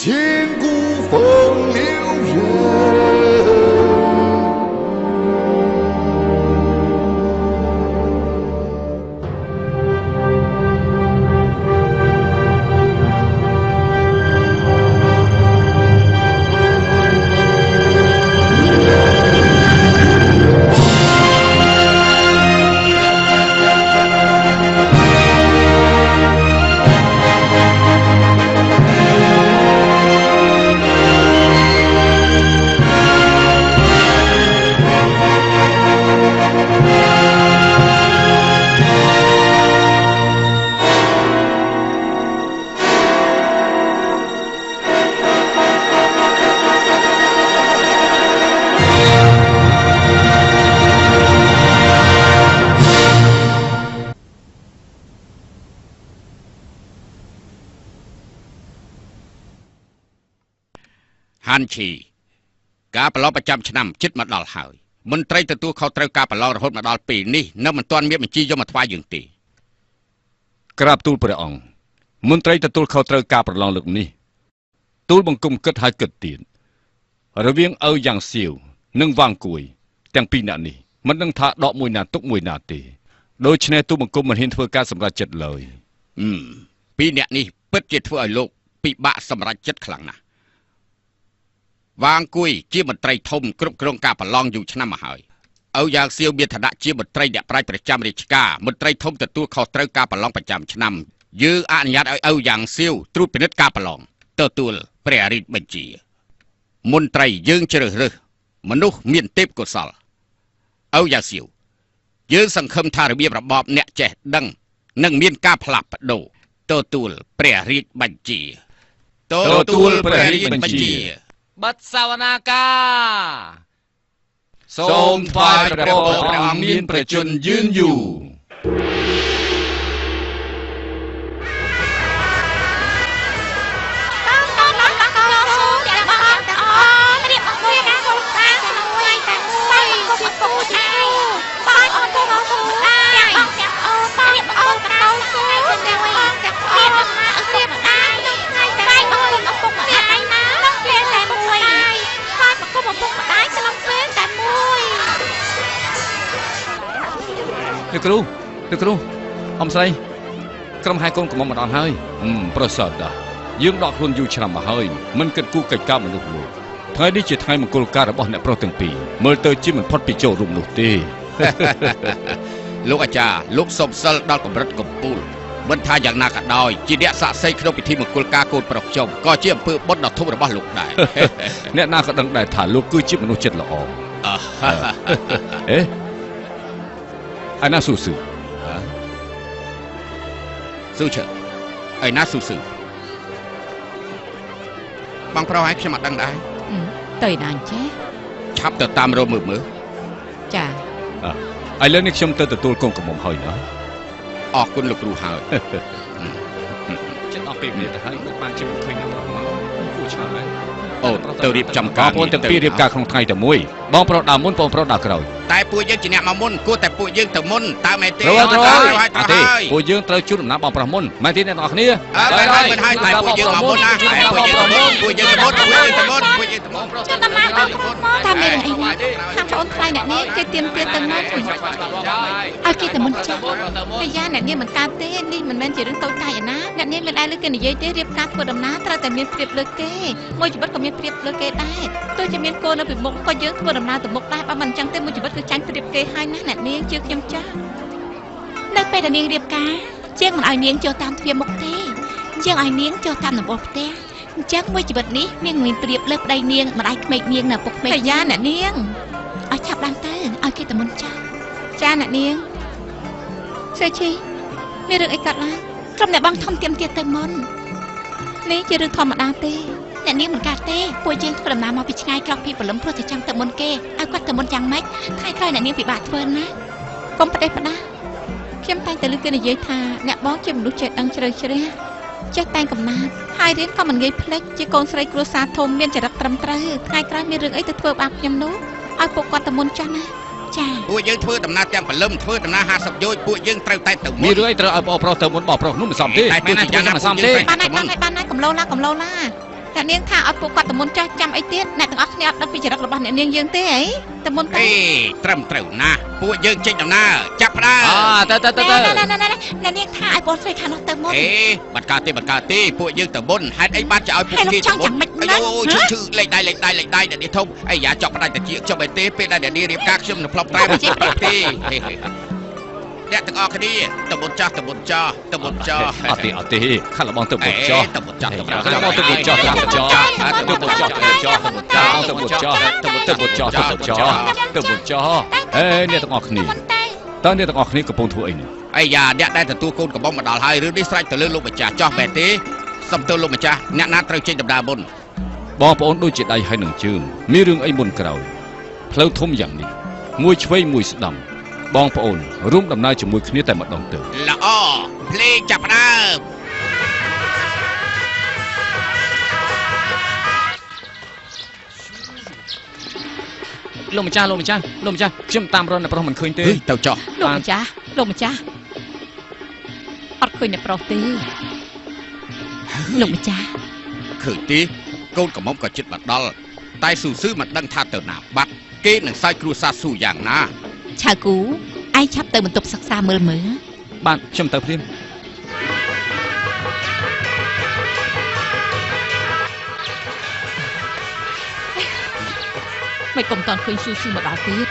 千古风流人。ហាន់ឈីការប្រឡងប្រចាំឆ្នាំជិតមកដល់ហើយមន្ត្រីទទួលខុសត្រូវការប្រឡងរហូតមកដល់ពេលនេះនៅមិនទាន់មានបញ្ជីយកមកថ្វាយយើងទេក្រាបទូលព្រះអង្គមន្ត្រីទទួលខុសត្រូវការប្រឡងលើកនេះទូលបង្គំគិតហើយគិតទៀតរវាងឪយ៉ាងសៀវនិងវាងគួយទាំងពីរនាក់នេះមិនដឹងថាដកមួយណាទុកមួយណាទេដូច្នេះទូលបង្គំមិនហ៊ានធ្វើការសម្រេចចិត្តឡើយពីរនាក់នេះពិតជាធ្វើឲ្យលោកពិបាកសម្រេចចិត្តខ្លាំងណាស់វាងគួយជាមន្ត្រីធំគ្រប់គ្រងការប្រឡងយូរឆ្នាំមកហើយឪយ៉ាងសៀវមានឋានៈជាមន្ត្រីអ្នកប្រាជ្ញប្រចាំរាជការមន្ត្រីធំទទួលខុសត្រូវការប្រឡងប្រចាំឆ្នាំយើងអនុញ្ញាតឲ្យឪយ៉ាងសៀវត្រួតពិនិត្យការប្រឡងទទួលព្រះរាជបញ្ជាមន្ត្រីយើងជ្រើសរើសមនុស្សមានទេពកោសល្យឪយ៉ាងសៀវយើងសង្ឃឹមថារបៀបរបបអ្នកចេះដឹងនឹងមានការផ្លាស់ប្ដូរទទួលព្រះរាជបញ្ជាទទួលព្រះរាជបញ្ជាបិទសវនាការសូមថ្វាយព្រះពរព្រះអង្គមានប្រជញ្ញយឺនយូរលោកគ្រូអ៊ំស្រីក្រុមហើយកូនកំមុំមកដល់ហើយប្រសើរដែរយើងដកខ្លួនយូរឆ្នាំមកហើយមិនគិតគូរកិច្ចការមនុស្សលោកថ្ងៃនេះជាថ្ងៃមង្គលការរបស់អ្នកប្រុសទាំងពីរមើលទៅជាមិនផុតពីចូលរួមនោះទេលោកអាចារ្យលោកសុំសិលដល់កម្រិតកំពូលមិនថាយ៉ាងណាក៏ដោយជាអ្នកសាក្សីក្នុងពិធីមង្គលការកូនប្រុសខ្ញុំក៏ជាអំពើបុណ្យដ៏ធំរបស់លោកដែរអ្នកណាក៏ដឹងដែរថាលោកគឺជាមនុស្សចិត្តល្អអាណាស៊ូស៊ឺស៊ូឈើឯណាស៊ូស៊ឺបងប្រុសឲ្យខ្ញុំអត់ដឹងដែរទៅណាចេះឆាប់ទៅតាមរមមើលចាឥឡូវនេះខ្ញុំទៅទទួលកូនកំមុំហើយណាអរគុណលោកគ្រូហើយចិត្តអស់ពេលនេះទៅហើយមិនបានជិះឃើញអ្នកប្រុសមកគូឆ្លើយអូទៅរៀបចំការបងប្អូនទាំងពីររៀបការក្នុងថ្ងៃតែមួយបងប្រុសដើរមុនបងប្រុសដើរក្រោយតែពួកយើងជាអ្នកមកមុនគួរតែពួកយើងទៅមុនតើមែនទេពួកយើងត្រូវជួបដំណើរបងប្រុសមុនមែនទេអ្នកនរគ្នាមិនហើយតែពួកយើងមកមុនណាតែពួកយើងទៅមុនពួកយើងទៅមុនចាំដំណើរបងប្រុសមកតាមមានអីខាងប្អូនខ្លាយអ្នកនេះគេទៀមទាទៅមុនឲ្យគេទៅមុនចាស់តែយ៉ាអ្នកនេះមិនកើតទេនេះមិនមែនជារឿងតូចតាចឯណាអ្នកនេះមិនដែលលើគេនិយាយទេរៀបការធ្វើដំណើរត្រូវតែមានព្រៀបលើគេមួយជីវិតក៏មានព្រៀបលើគេដែរទោះជាមានកូននៅពីមុខក៏យើងធ្វើដំណើរទៅមុខដែរបើមិនអញ្ចឹងទេមួយជីវិតគឺចាញ់ព្រៀបគេហើយណាអ្នកនាងជឿខ្ញុំចាស់នៅពេលដែលនាងរៀបការជាងមិនឲ្យនាងចូលតាមទ្វារមុខទេជាងឲ្យនាងចូលតាមដំបូលផ្ទះអញ្ចឹងមួយជីវិតនេះនាងមានព្រៀបលើប្តីនាងម្ដាយក្មេកនាងនៅពុកក្មេកតែយ៉ាអ្នកនាងឲ្យឆាប់ឡើងទៅឲ្យគេទៅមុនចាស់ចាអ្នកនាងស្រីឈីមានរឿងអីកើតឡើងក្រុមអ្នកបងធំទៀមទាទៅមុននេះជារឿងធម្មតាទេអ្នកនាងមិនកាត់ទេពួកយើងធ្វើដំណើរមកពីឆ្ងាយក្រោកពីព្រលឹមព្រោះតែចង់ទៅមុនគេឲ្យគាត់ទៅមុនយ៉ាងម៉េចថ្ងៃក្រោយអ្នកនាងពិបាកធ្វើណាកុំផ្ដេសផ្ដាសខ្ញុំតែងតែលើកគេនិយាយថាអ្នកបងជាមនុស្សចេះដឹងជ្រៅជ្រះចេះតែងកំណាត់ហើយរៀនក៏មិនងាយភ្លេចជាកូនស្រីគ្រួសារធំមានចរិតត្រឹមត្រូវថ្ងៃក្រោយមានរឿងអីទៅធ្វើបាបខ្ញុំនោះឲ្យពួកគាត់ទៅមុនចាស់ណាចាពួកយើងធ្វើដំណើរទាំងព្រលឹមធ្វើដំណើរ50យោជពួកយើងត្រូវតែទៅមុនមានរឿងអីត្រូវឲ្យបងប្រុសទៅមុនបងប្រុសនោះមិនសមទេតែពេលណាយ៉ាងណាមិនសមទេបានណាកំឡូឡា តែនាងថាឲ្យពួកគាត់តមុនចាស់ចាំអីទៀតអ្នកទាំងអស់គ្នាអត់ដឹងពីចរិតរបស់អ្នកនាងយើងទេអីតមុនទៅត្រឹមត្រូវណាស់ពួកយើងចេញដំណើរចាប់ផ្ដើមទៅអ្នកនាងថាឲ្យបងស្រីខាងនោះទៅមុនបាត់កើតទេពួកយើងទៅមុនហេតុអីបានจะឲ្យពួកគេទៅមុនឈឺលេខដៃអ្នកនេះធំអាយ៉ាចប់ផ្ដាច់តាជាខ្ញុំឯទេពេលដែលអ្នកនេះរៀបការខ្ញុំនឹងផ្លប់តែមិនចេះទេអ្នកទាំងអស់គ្នាតមុនចាស់អត់ទេខាត់លបងទៅមុនចាស់តមុនចាស់អេអ្នកទាំងអស់គ្នាតើអ្នកទាំងអស់គ្នាកំពុងធ្វើអីនេះអាយ៉ាអ្នកដែលទទួលកូនកំបងមកដល់ហើយរឿងនេះស្រេចទៅលើលោកម្ចាស់ចោះមែនទេសំទោសលោកម្ចាស់អ្នកណាត្រូវចេញដំណើរមុនបងប្អូនដូចជាដៃហើយនឹងជើងមានរឿងអីមុនក្រោយផ្លូវធំយ៉ាងនេះមួយឆ្វេងមួយស្ដាំបងប្អូនរួមដំណើរជាមួយគ្នាតែម្ដងទៅល្អភ្លេងចាប់ផ្ដើមលោកម្ចាស់ខ្ញុំតាមរកអ្នកប្រុសមិនឃើញទេទៅចោះលោកម្ចាស់អត់ឃើញអ្នកប្រុសទេលោកម្ចាស់ឃើញទេកូនកំមុំក៏ជិតមកដល់តែស៊ូស៊ឺមិនដឹងថាទៅណាបាត់គេនឹងសើចគ្រួសារស៊ូយ៉ាងណាឆៅគូឯងឆាប់ទៅបន្ទប់សិក្សាមើលបាទខ្ញុំទៅព្រាមមិនកុំតាន់ឃើញស៊ូមកដល់ទៀត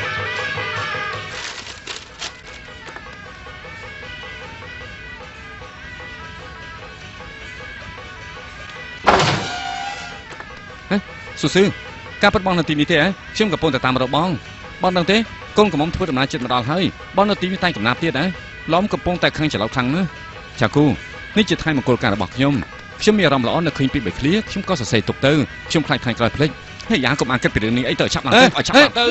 ស៊ូការពិតបងនៅទីនេះទេខ្ញុំកំពុងតែតាមរកបងដឹងទេកូនកំមុំធ្វើដំណើរចិត្តមកដល់ហើយបងនៅទីនេះតែកំណាប់ទៀតឡំកំពុងតែខឹងច្រឡោតខ្លាំងណាស់ចាគូនេះជាថ្ងៃមង្គលការរបស់ខ្ញុំមានអារម្មណ៍ល្អនៅឃើញពីបីឃ្លាខ្ញុំក៏សរសេរទុកទៅខ្ញុំខ្លាចក្រោយភ្លេចហើយយ៉ាងកុំអានគិតពីរឿងនេះអីទៅចាប់ឡើងទៅឲ្យចាប់ឡើងទៅ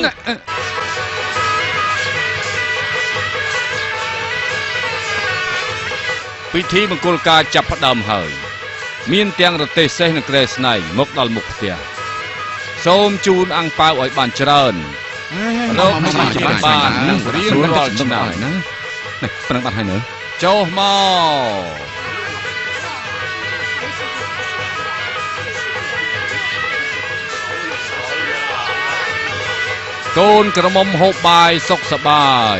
ពិធីមង្គលការចាប់ផ្ដើមហើយមានទាំងរទេះសេះនិងក្រែស្នៃមកដល់មុខផ្ទះសូមជូនអាំងប៉ាវឲ្យបានច្រើនរកមិនបាននឹងរៀងរាល់ដំណើរណាប្រឹងបាត់ហើយនៅចុះមកកូនក្រមុំហូបបាយសុខសប្បាយ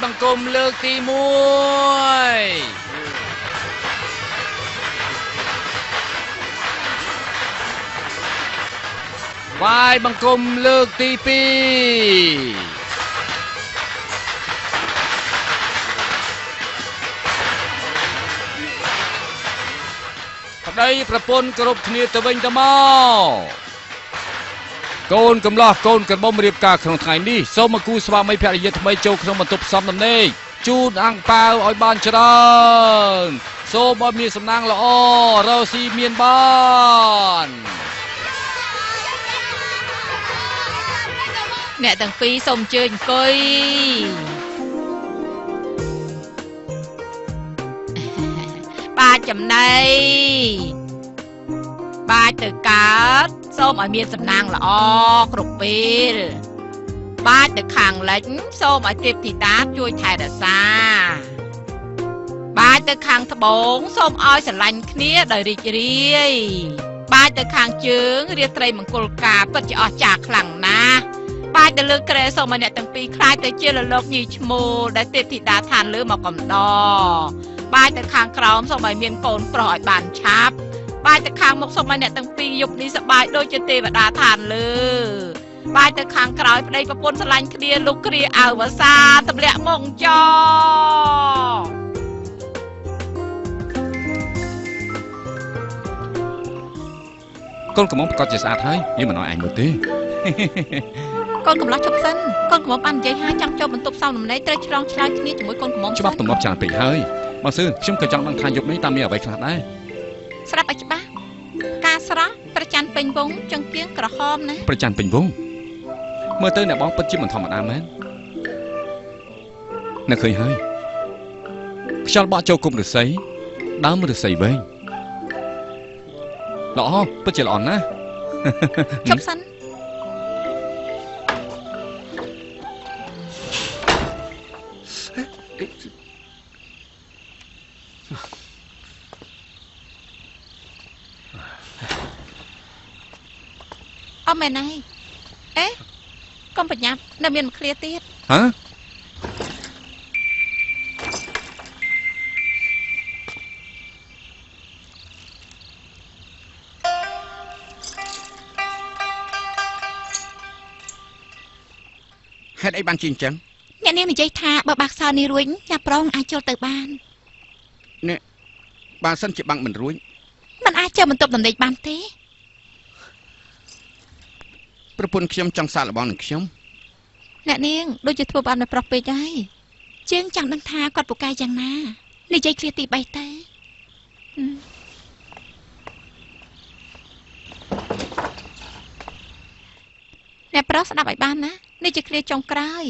បង្គំលើកទី1វាយបង្គំលើកទី2ប្តីប្រពន្ធគ្រប់គ្នាទៅវិញទៅមកកូនកំឡោះកូនក្រមុំរៀបការក្នុងថ្ងៃនេះសូមមកគូស្វាមីភរិយាថ្មីចូលក្នុងបន្ទប់ផ្សំដំណេកជូនអាំងប៉ាវឲ្យបានច្រើនសូមឲ្យមានសំណាងល្អរកស៊ីមានបានអ្នកទាំងពីរសូមអញ្ជើញអង្គុយបាទចំណៃបាទទៅកើតសូមឲ្យមានសំណាងល្អគ្រប់ពេលបាទទៅខាងលិចសូមឲ្យទេពធីតាជួយថែរក្សាបាទទៅខាងត្បូងសូមឲ្យស្រឡាញ់គ្នាដោយរីករាយបាទទៅខាងជើងរាត្រីមង្គលការពិតជាអស្ចារ្យខ្លាំងណាស់បាទទៅលើក្រែសូមឲ្យអ្នកទាំងពីរខ្លាចទៅជាលលោកញីឈ្មោះដែលទេពធីតាឋានលើមកកំដរបាទទៅខាងក្រោមសូមឲ្យមានកូនប្រុសឲ្យបានឆាប់បាទទៅខាងមុខសូមឲ្យអ្នកទាំងពីរយប់នេះសប្បាយដូចជាទេវតាឋានលើបាទទៅខាងក្រោយប្តីប្រពន្ធស្រឡាញ់គ្នាលុកគ្រាអើវសាទម្លាក់មកចោកូនកំមុំប្រកាសជាស្អាតហើយយើងមិនឲ្យឯងមើលទេ កូនកំឡោះជប់សិនកូនកំមុំបាននិយាយហើយចង់ចូលបន្ទប់សោដំណេកត្រូវឆ្លងឆ្លើយគ្នាជាមួយកូនកំមុំ ច្បាប់ទម្លាប់ច្រើនពេកហើយបងសឿខ្ញុំក៏ចង់ដឹងថាយប់នេះតើមានអ្វីខ្លះដែរ ស្រាប់ឲ្យច្បាស់ការស្រស់ប្រច័នពេញវងចង្គៀងក្រហមណា ប្រច័នពេញវងមើលទៅអ្នកបងពិតជាមិនធម្មតាមែនអ្នកឃើញហើយខ្យល់បក់ចូលគុំឫស្សីដើមឫស្សីវែងល្អពិតជាល្អណាស់ ជប់សិនអត់មែនហើយអេកុំប្រញាប់នៅមានមួយឃ្លាទៀតហ៎ហេតុអីបានជាអញ្ចឹង អ្នកនាងនិយាយថាបើបាក់សោនេះរួចញ៉ាប្រងអាចចូលទៅបាននេះបើសិនជាបាំងមិនរួច มันអាចចូលបន្ទប់ដំណេកបានទេប្រពន្ធខ្ញុំចង់សាកល្បងនឹងខ្ញុំ អ្នកនាងដូចជាធ្វើបាននៅប្រុសពេកហើយជើងចង់ដឹងថាគាត់ពូកែយ៉ាងណានិយាយឃ្លាទី3ទៅអ្នកប្រុសស្ដាប់ឲ្យបានណានេះជាឃ្លាចុងក្រោយ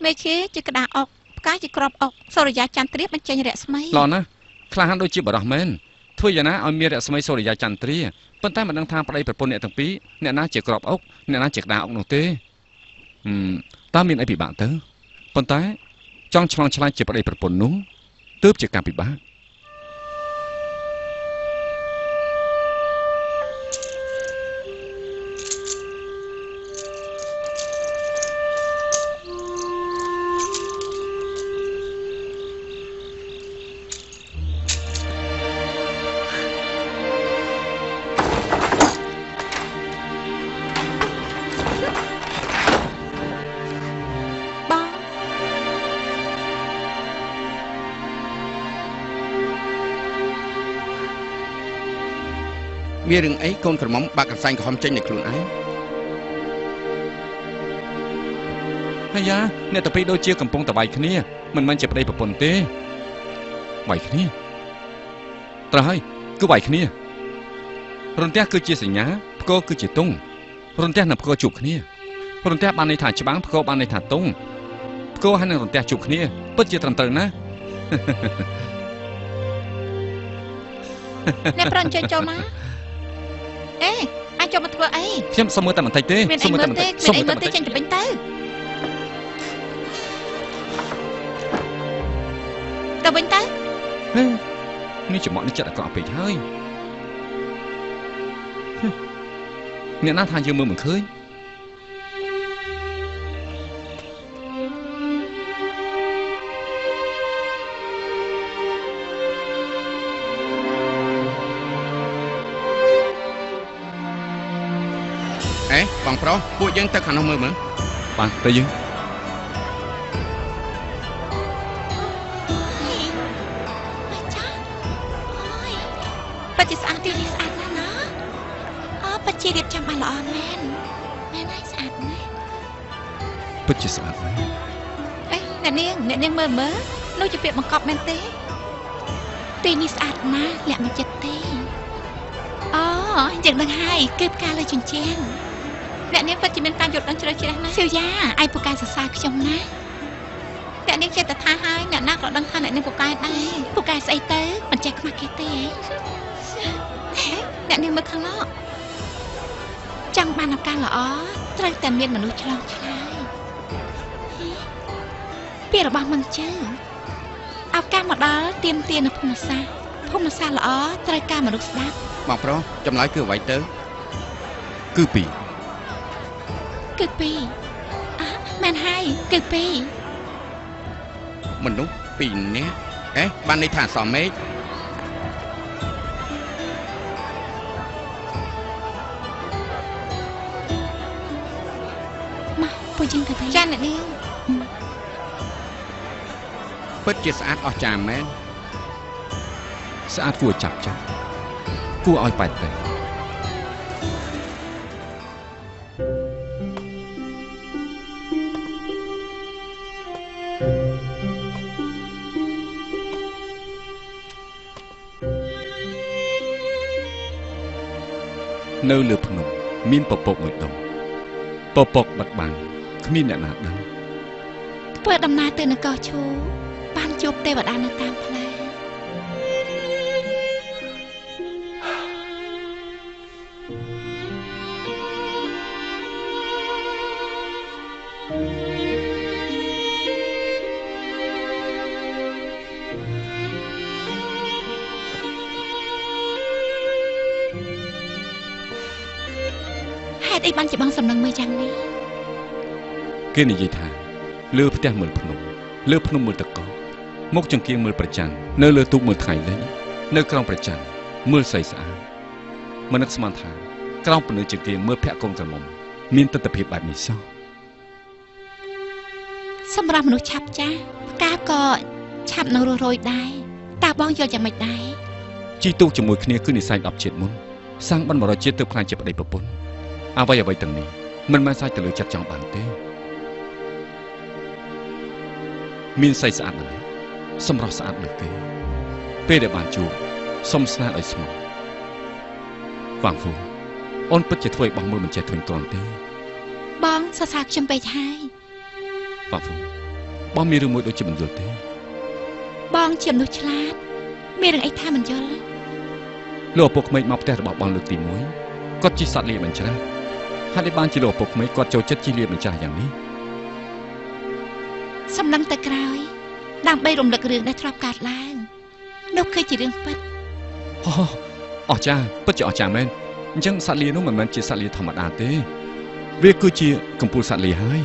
មេឃាជាក្តារអុកផ្កាជាក្របអុកសូរិយាចន្ទ្រាបញ្ចេញរស្មីល្អណាស់ក្លាហានដូចជាបរោះមែនធ្វើយ៉ាងណាឲ្យមានរស្មីសូរិយាចន្ទ្រាប៉ុន្តែមិនដឹងថាប្តីប្រពន្ធអ្នកទាំងពីរអ្នកណាជាក្របអុកអ្នកណាជាក្តារអុកនោះទេតើមានអីពិបាកទៅប៉ុន្តែចង់ឆ្លងឆ្លើយជាប្តីប្រពន្ធនោះទើបជាការពិបាកមានរឿងអីកូនក្រមុំបាក់កន្សែងក្រហមចេញនៃខ្លួនឯងហើយយ៉ាអ្នកតាពីរដូចជាកំពុងតវាយគ្នាមិនមែនជាប្តីប្រពន្ធទេវាយគ្នាត្រូវហើយគឺវាយគ្នារន្ទះគឺជាសញ្ញាផ្គរគឺជាទង់រន្ទះនិងផ្គរជួបគ្នារន្ទះបានន័យថាច្បាំងផ្គរបានន័យថាទង់ផ្គរហើយនឹងរន្ទះជួបគ្នាពិតជាត្រឹមត្រូវណាស់អ្នកប្រន់ចូលមកអេអាចចូលមកធ្វើអីខ្ញុំសុំមើលតែបន្តិចទេសុំមើលតែបន្តិចសុំមើលតែបន្តិចចេញទៅវិញទៅវិញទៅនេះច្រមុះនេះចិត្តអាក្រក់ពេកហើយអ្នកណាថាយើងមើលមិនឃើញអេបងប្រុសពួកយើងទៅខាងនោះមើលបានទៅយើងបច្ចេកស្អាតទីនេះស្អាតណាស់ណាអូបច្ចេករៀបចំបានល្អមែនហើយស្អាតណាស់ពិតជាស្អាតណាស់អេអ្នកនាងមើលនោះជាពាក្យបង្កប់មែនទេទីនេះស្អាតណាស់លាក់មិនចិត្តទេអូយ៉ាងដឹងហើយគឺផ្កាលើជញ្ជាំងអ្នកនាងពិតជាមានការយល់ដឹងជ្រៅជ្រះណាស់សៀវយ៉ាឯពូកែសរសើរខ្ញុំណាអ្នកនាងចេះតែថាហើយអ្នកណាក៏ដឹងថាអ្នកនាងពូកែដែរពូកែស្អីទៅមិនចេះខ្មាស់គេទេអ្នកនាងមើលខាងនោះចង់បានឱកាសល្អត្រូវតែមានមនុស្សឆ្លងឆ្លើយពីរបស់មឹងជើឱកាសមកដល់ទៀមទានៅភូមិសាស្ត្រល្អត្រូវការមនុស្សស្ដាប់បងប្រុសចម្លើយគឺអ្វីទៅគឺពីរមែនហើយគឺពីរមនុស្សពីរនាក់អេបានន័យថាសមមេឃមកពួកយើងទៅចាអ្នកនាងពិតជាស្អាតអស្ចារ្យមែនស្អាតគួរចាប់ចាស់គួរឲ្យបែកទៅ នៅលើភ្នំមានពពកមួយដុំពពកបាត់បាំងគ្មានអ្នកណាដឹងធ្វើដំណើរទៅនគរឈូបានជួបទេវតានៅតាមផ្លូវហេតុអីបានជាបងសំឡឹងមើលយ៉ាងនេះគេនិយាយថាលើផ្ទះមើលភ្នំលើភ្នំមើលតកមុខចង្គៀងមើលប្រច័ណ្ឌនៅលើទូកមើលថ្ងៃលិចនៅក្រោមប្រច័ណ្ឌមើលស្អីស្អាតមិននឹកស្មានថាក្រោមពន្លឺចង្គៀងមើលភ័ក្រកូនក្រមុំមានទស្សនវិជ្ជាបែបនេះសោះសម្រាប់មនុស្សឆាប់ចាស់ផ្កាក៏ឆាប់នៅរស់រយដែរតើបងយល់យ៉ាងម៉េចដែរជីទូកជាមួយគ្នាគឺនិស័យ10ជាតិមុនសាងបាន100ជាតិទើបខ្លាចជាប្តីប្រពន្ធអ្វីទាំងនេះមិនមែនសាច់ទៅលើចិត្តចង់បានទេមានស្អីស្អាតម្ល៉េះសម្រស់ស្អាតលើគេពេលដែលបានជួបសុំស្នេហ៍ឲ្យស្មោះវ៉ាងហ្វូអូនពិតជាធ្វើឲ្យបងមើលមិនចេះធុញទ្រាន់ទេបងសរសើរខ្ញុំពេកហើយវ៉ាងហ្វូបងមានរឿងមួយដូចជាមិនយល់ទេបងជាមនុស្សឆ្លាតមានរឿងអីថាមិនយល់លោកឪពុកក្មេកមកផ្ទះរបស់បងលើកទី1គាត់ជិះសត្វលាបញ្ច្រាស់ហើយបានជាលោកឪពុកក្មេកគាត់ចូលចិត្តជិះលាបញ្ច្រាស់យ៉ាងនេះសំឡឹងទៅក្រោយដើម្បីរំលឹករឿងដែលធ្លាប់កើតឡើងនោះគឺជារឿងពិតអស្ចារ្យពិតជាអស្ចារ្យមែនអញ្ចឹងសត្វលានោះមិនមែនជាសត្វលាធម្មតាទេវាគឺជាកំពូលសត្វលាហើយ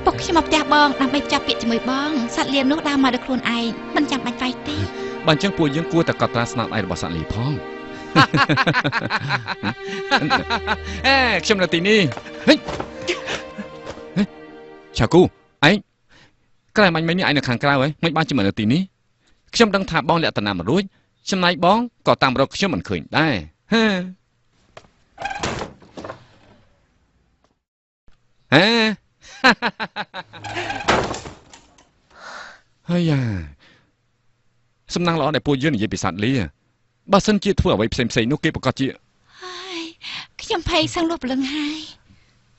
ពុកខ្ញុំមកផ្ទះបងដើម្បីចាប់ពាក្យជាមួយបងសត្វលានោះដើរមកដោយខ្លួនឯងមិនចាំបាច់វាយទេបើអញ្ចឹងពួកយើងគួរតែកត់ត្រាស្នាដៃរបស់សត្វលាផងខ្ញុំនៅទីនេះឆាគូឯងក្រែមាញ់មិញនេះឯងនៅខាងក្រៅហ៎មិនបានជានៅទីនេះខ្ញុំដឹងថាបងលក្ខណៈមិនរួចចំណែកបងក៏តាមរកខ្ញុំមិនឃើញដែរហើយយ៉ាសំណាងល្អដែលពួកយើងនិយាយពីសត្វលាបើសិនជាធ្វើអ្វីផ្សេងនោះគេប្រកាសជាហើយខ្ញុំភ័យសឹងលុបលឹងហើយ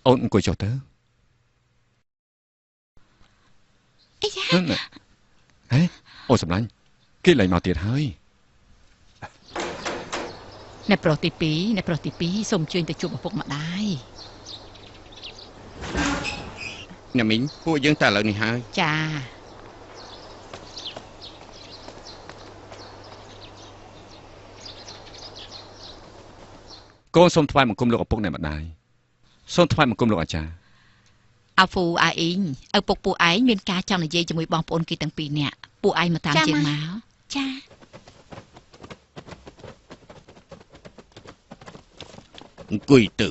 អូនអង្គុយចុះទៅអីយ៉ាអូសម្លាញ់គេឡើងមកទៀតហើយអ្នកប្រុសទី2សូមជួយទៅជួបឪពុកម្ដាយអ្នកមីងពួកយើងតែឥឡូវនេះហើយចាកូនសូមថ្វាយបង្គំលោកឪពុកអ្នកម្ដាយសូមថ្វាយបង្គំលោកអាចារ្យអាហ្វូអាអ៊ីងឪពុកពួកឯងមានការចង់និយាយជាមួយបងប្អូនគេទាំងពីរនាក់ពួកឯងមកតាមជាងមកចាអង្គុយទៅ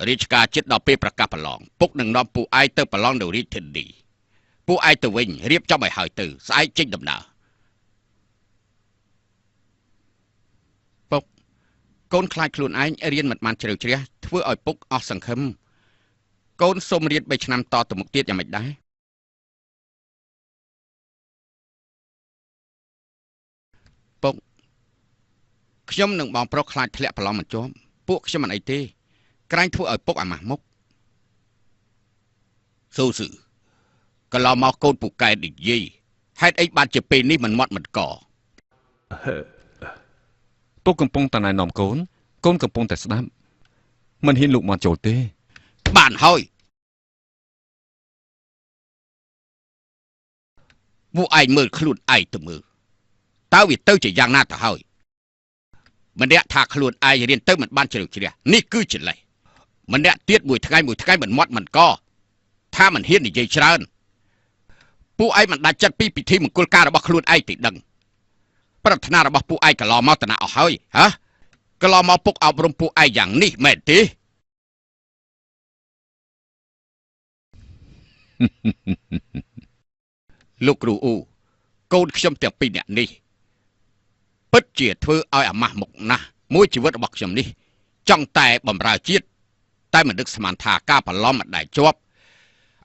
រាជការចិត្តដល់ពេលប្រកាសប្រឡងពុកនឹងនាំពួកឯងទៅប្រឡងនៅរាជធានីពួកឯងទៅវិញរៀបចំឲ្យហើយទៅស្អែកចេញដំណើរពុកកូនខ្លាចខ្លួនឯងរៀនមិនបានជ្រៅជ្រះធ្វើឲ្យពុកអស់សង្ឃឹមកូនសូមរៀន3ឆ្នាំតទៅមុខទៀតយ៉ាងម៉េចដែរពុកខ្ញុំនឹងបងប្រុសខ្លាចធ្លាក់ប្រឡងមិនជាប់ពួកខ្ញុំមិនអីទេក្រែងធ្វើឲ្យពុកអាម៉ាស់មុខស៊ូស៊ឺកន្លងមកកូនពូកែនិយាយហេតុអីបានជាពេលនេះមិនមាត់មិនកពុកកំពុងតែណែនាំកូនកំពុងតែស្ដាប់មិនហ៊ានលូកមាត់ចូលទេបានហើយពួកឯងមើលខ្លួនឯងទៅមើលតើវាទៅជាយ៉ាងណាទៅហើយម្នាក់ថាខ្លួនឯងរៀនទៅមិនបានជ្រៅជ្រះនេះគឺជាលេសម្នាក់ទៀតមួយថ្ងៃមិនមាត់មិនកថាមិនហ៊ាននិយាយច្រើនពួកឯងមិនដាច់ចិត្តពីពិធីមង្គលការរបស់ខ្លួនឯងទីដឹងប្រាថ្នារបស់ពួកឯងកន្លងមកតណាអស់ហើយហ៎កន្លងមកពុកអប់រំពួកឯងយ៉ាងនេះមែនទេលោកគ្រូអ៊ូកូនខ្ញុំទាំងពីរនាក់នេះពិតជាធ្វើឲ្យអាម៉ាស់មុខណាស់មួយជីវិតរបស់ខ្ញុំនេះចង់តែបំរើជាតិតែមិននឹកស្មានថាការប្រឡំមិនដែលជាប់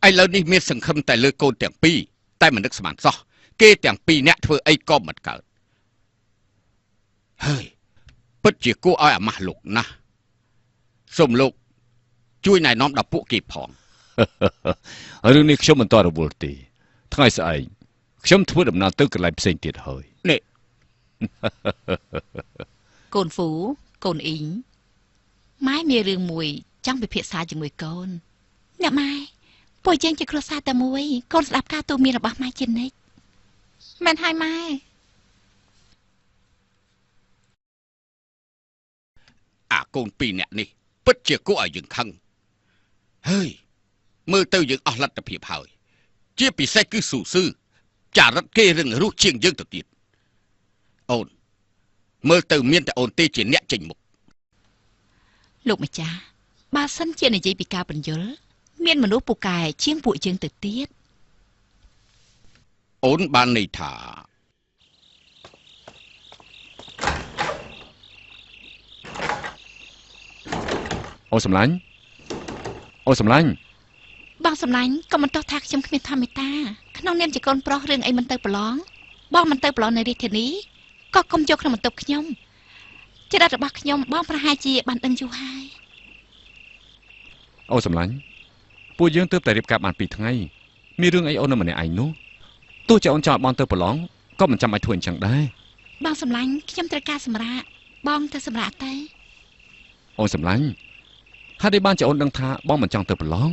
ឥឡូវនេះមានសង្ឃឹមតែលើកូនទាំងពីរតែមិននឹកស្មានសោះ គេទាំងពីរអ្នកធ្វើអីក៏មិនកើតហើយពិតជាគួរឲ្យអាម៉ាស់លោកណាស់សូមលោកជួយណែនាំដល់ពួកគេផងរឿងនេះខ្ញុំមិនតរវល់ទេថ្ងៃស្អែកខ្ញុំធ្វើដំណើរទៅកន្លែងផ្សេងទៀតហើយនេះ កូនហ្វូកូនអ៊ីងម៉ែមានរឿងមួយចង់ពិភាក្សាជាមួយកូនអ្នកម៉ែពួកយើងជាគ្រួសារតែមួយកូនស្ដាប់ការទូន្មានរបស់ម៉ែជានិច្ចមែនហើយម៉ែអាកូនពីរអ្នកនេះពិតជាគួរឲ្យយើងខឹងហើយមើលទៅយើងអស់លទ្ធភាពហើយជាពិសេសគឺស៊ូស៊ឺចារិតគេរឹងរូសជាងយើងទៅទៀតអូនមើលទៅមានតែអូនទេជាអ្នកចេញមុខលោកម្ចាស់បើសិនជានិយាយពីការបញ្យលមានមនុស្សពូកែជាងពួកយើងទៅទៀតអូនបានន័យថាអូនសម្លាញ់អូនសម្លាញ់បងសម្លាញ់ក៏មិនទោះថាខ្ញុំគ្មានធម្មតាក្នុងនាមជាកូនប្រុសរឿងអីមិនទៅប្រឡងបងមិនទៅប្រឡងនៅរាជធានីក៏កុំយកក្នុងបន្ទប់ខ្ញុំចរិតរបស់ខ្ញុំបងប្រហែលជាបានដឹងយូរហើយអូនសម្លាញ់ពួកយើងទើបតែរៀបការបាន2ថ្ងៃមានរឿងអីអូននៅម្នាក់ឯងនោះទោះជាអូនចង់ឲ្យបងទៅប្រឡងក៏មិនចាំបាច់ធ្វើអញ្ចឹងដែរបងសម្លាញ់ខ្ញុំត្រូវការសម្រាកបងទៅសម្រាកទៅអូនសម្លាញ់ហេតុអីបានជាអូនដឹងថាបងមិនចង់ទៅប្រឡង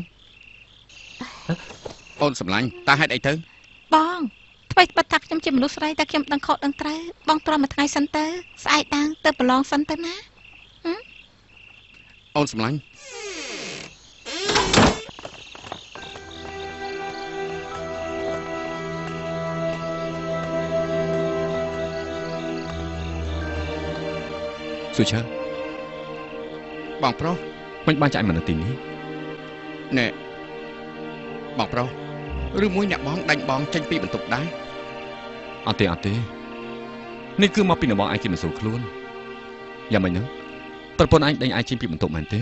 អូនសម្លាញ់តើហេតុអីទៅបងថ្មីបាត់ថាខ្ញុំជាមនុស្សស្រីតែខ្ញុំដឹងខុសដឹងត្រូវបងទ្រាំមួយថ្ងៃសិនទៅស្អែកតាំងទៅប្រឡងសិនទៅណាអូនសម្លាញ់សុឆាបងប្រុសមិនបានចាញ់មកនៅទីនេះណែបងប្រុសឬមួយអ្នកបងដាច់បងចេញពីបន្ទប់ដែរអត់ទេនេះគឺមកពីអ្នកបងឯងគេមិនស្រួលខ្លួនយ៉ាងម៉េចហ្នឹងប្រពន្ធឯងដេញឯងចេញពីបន្ទប់មែនទេ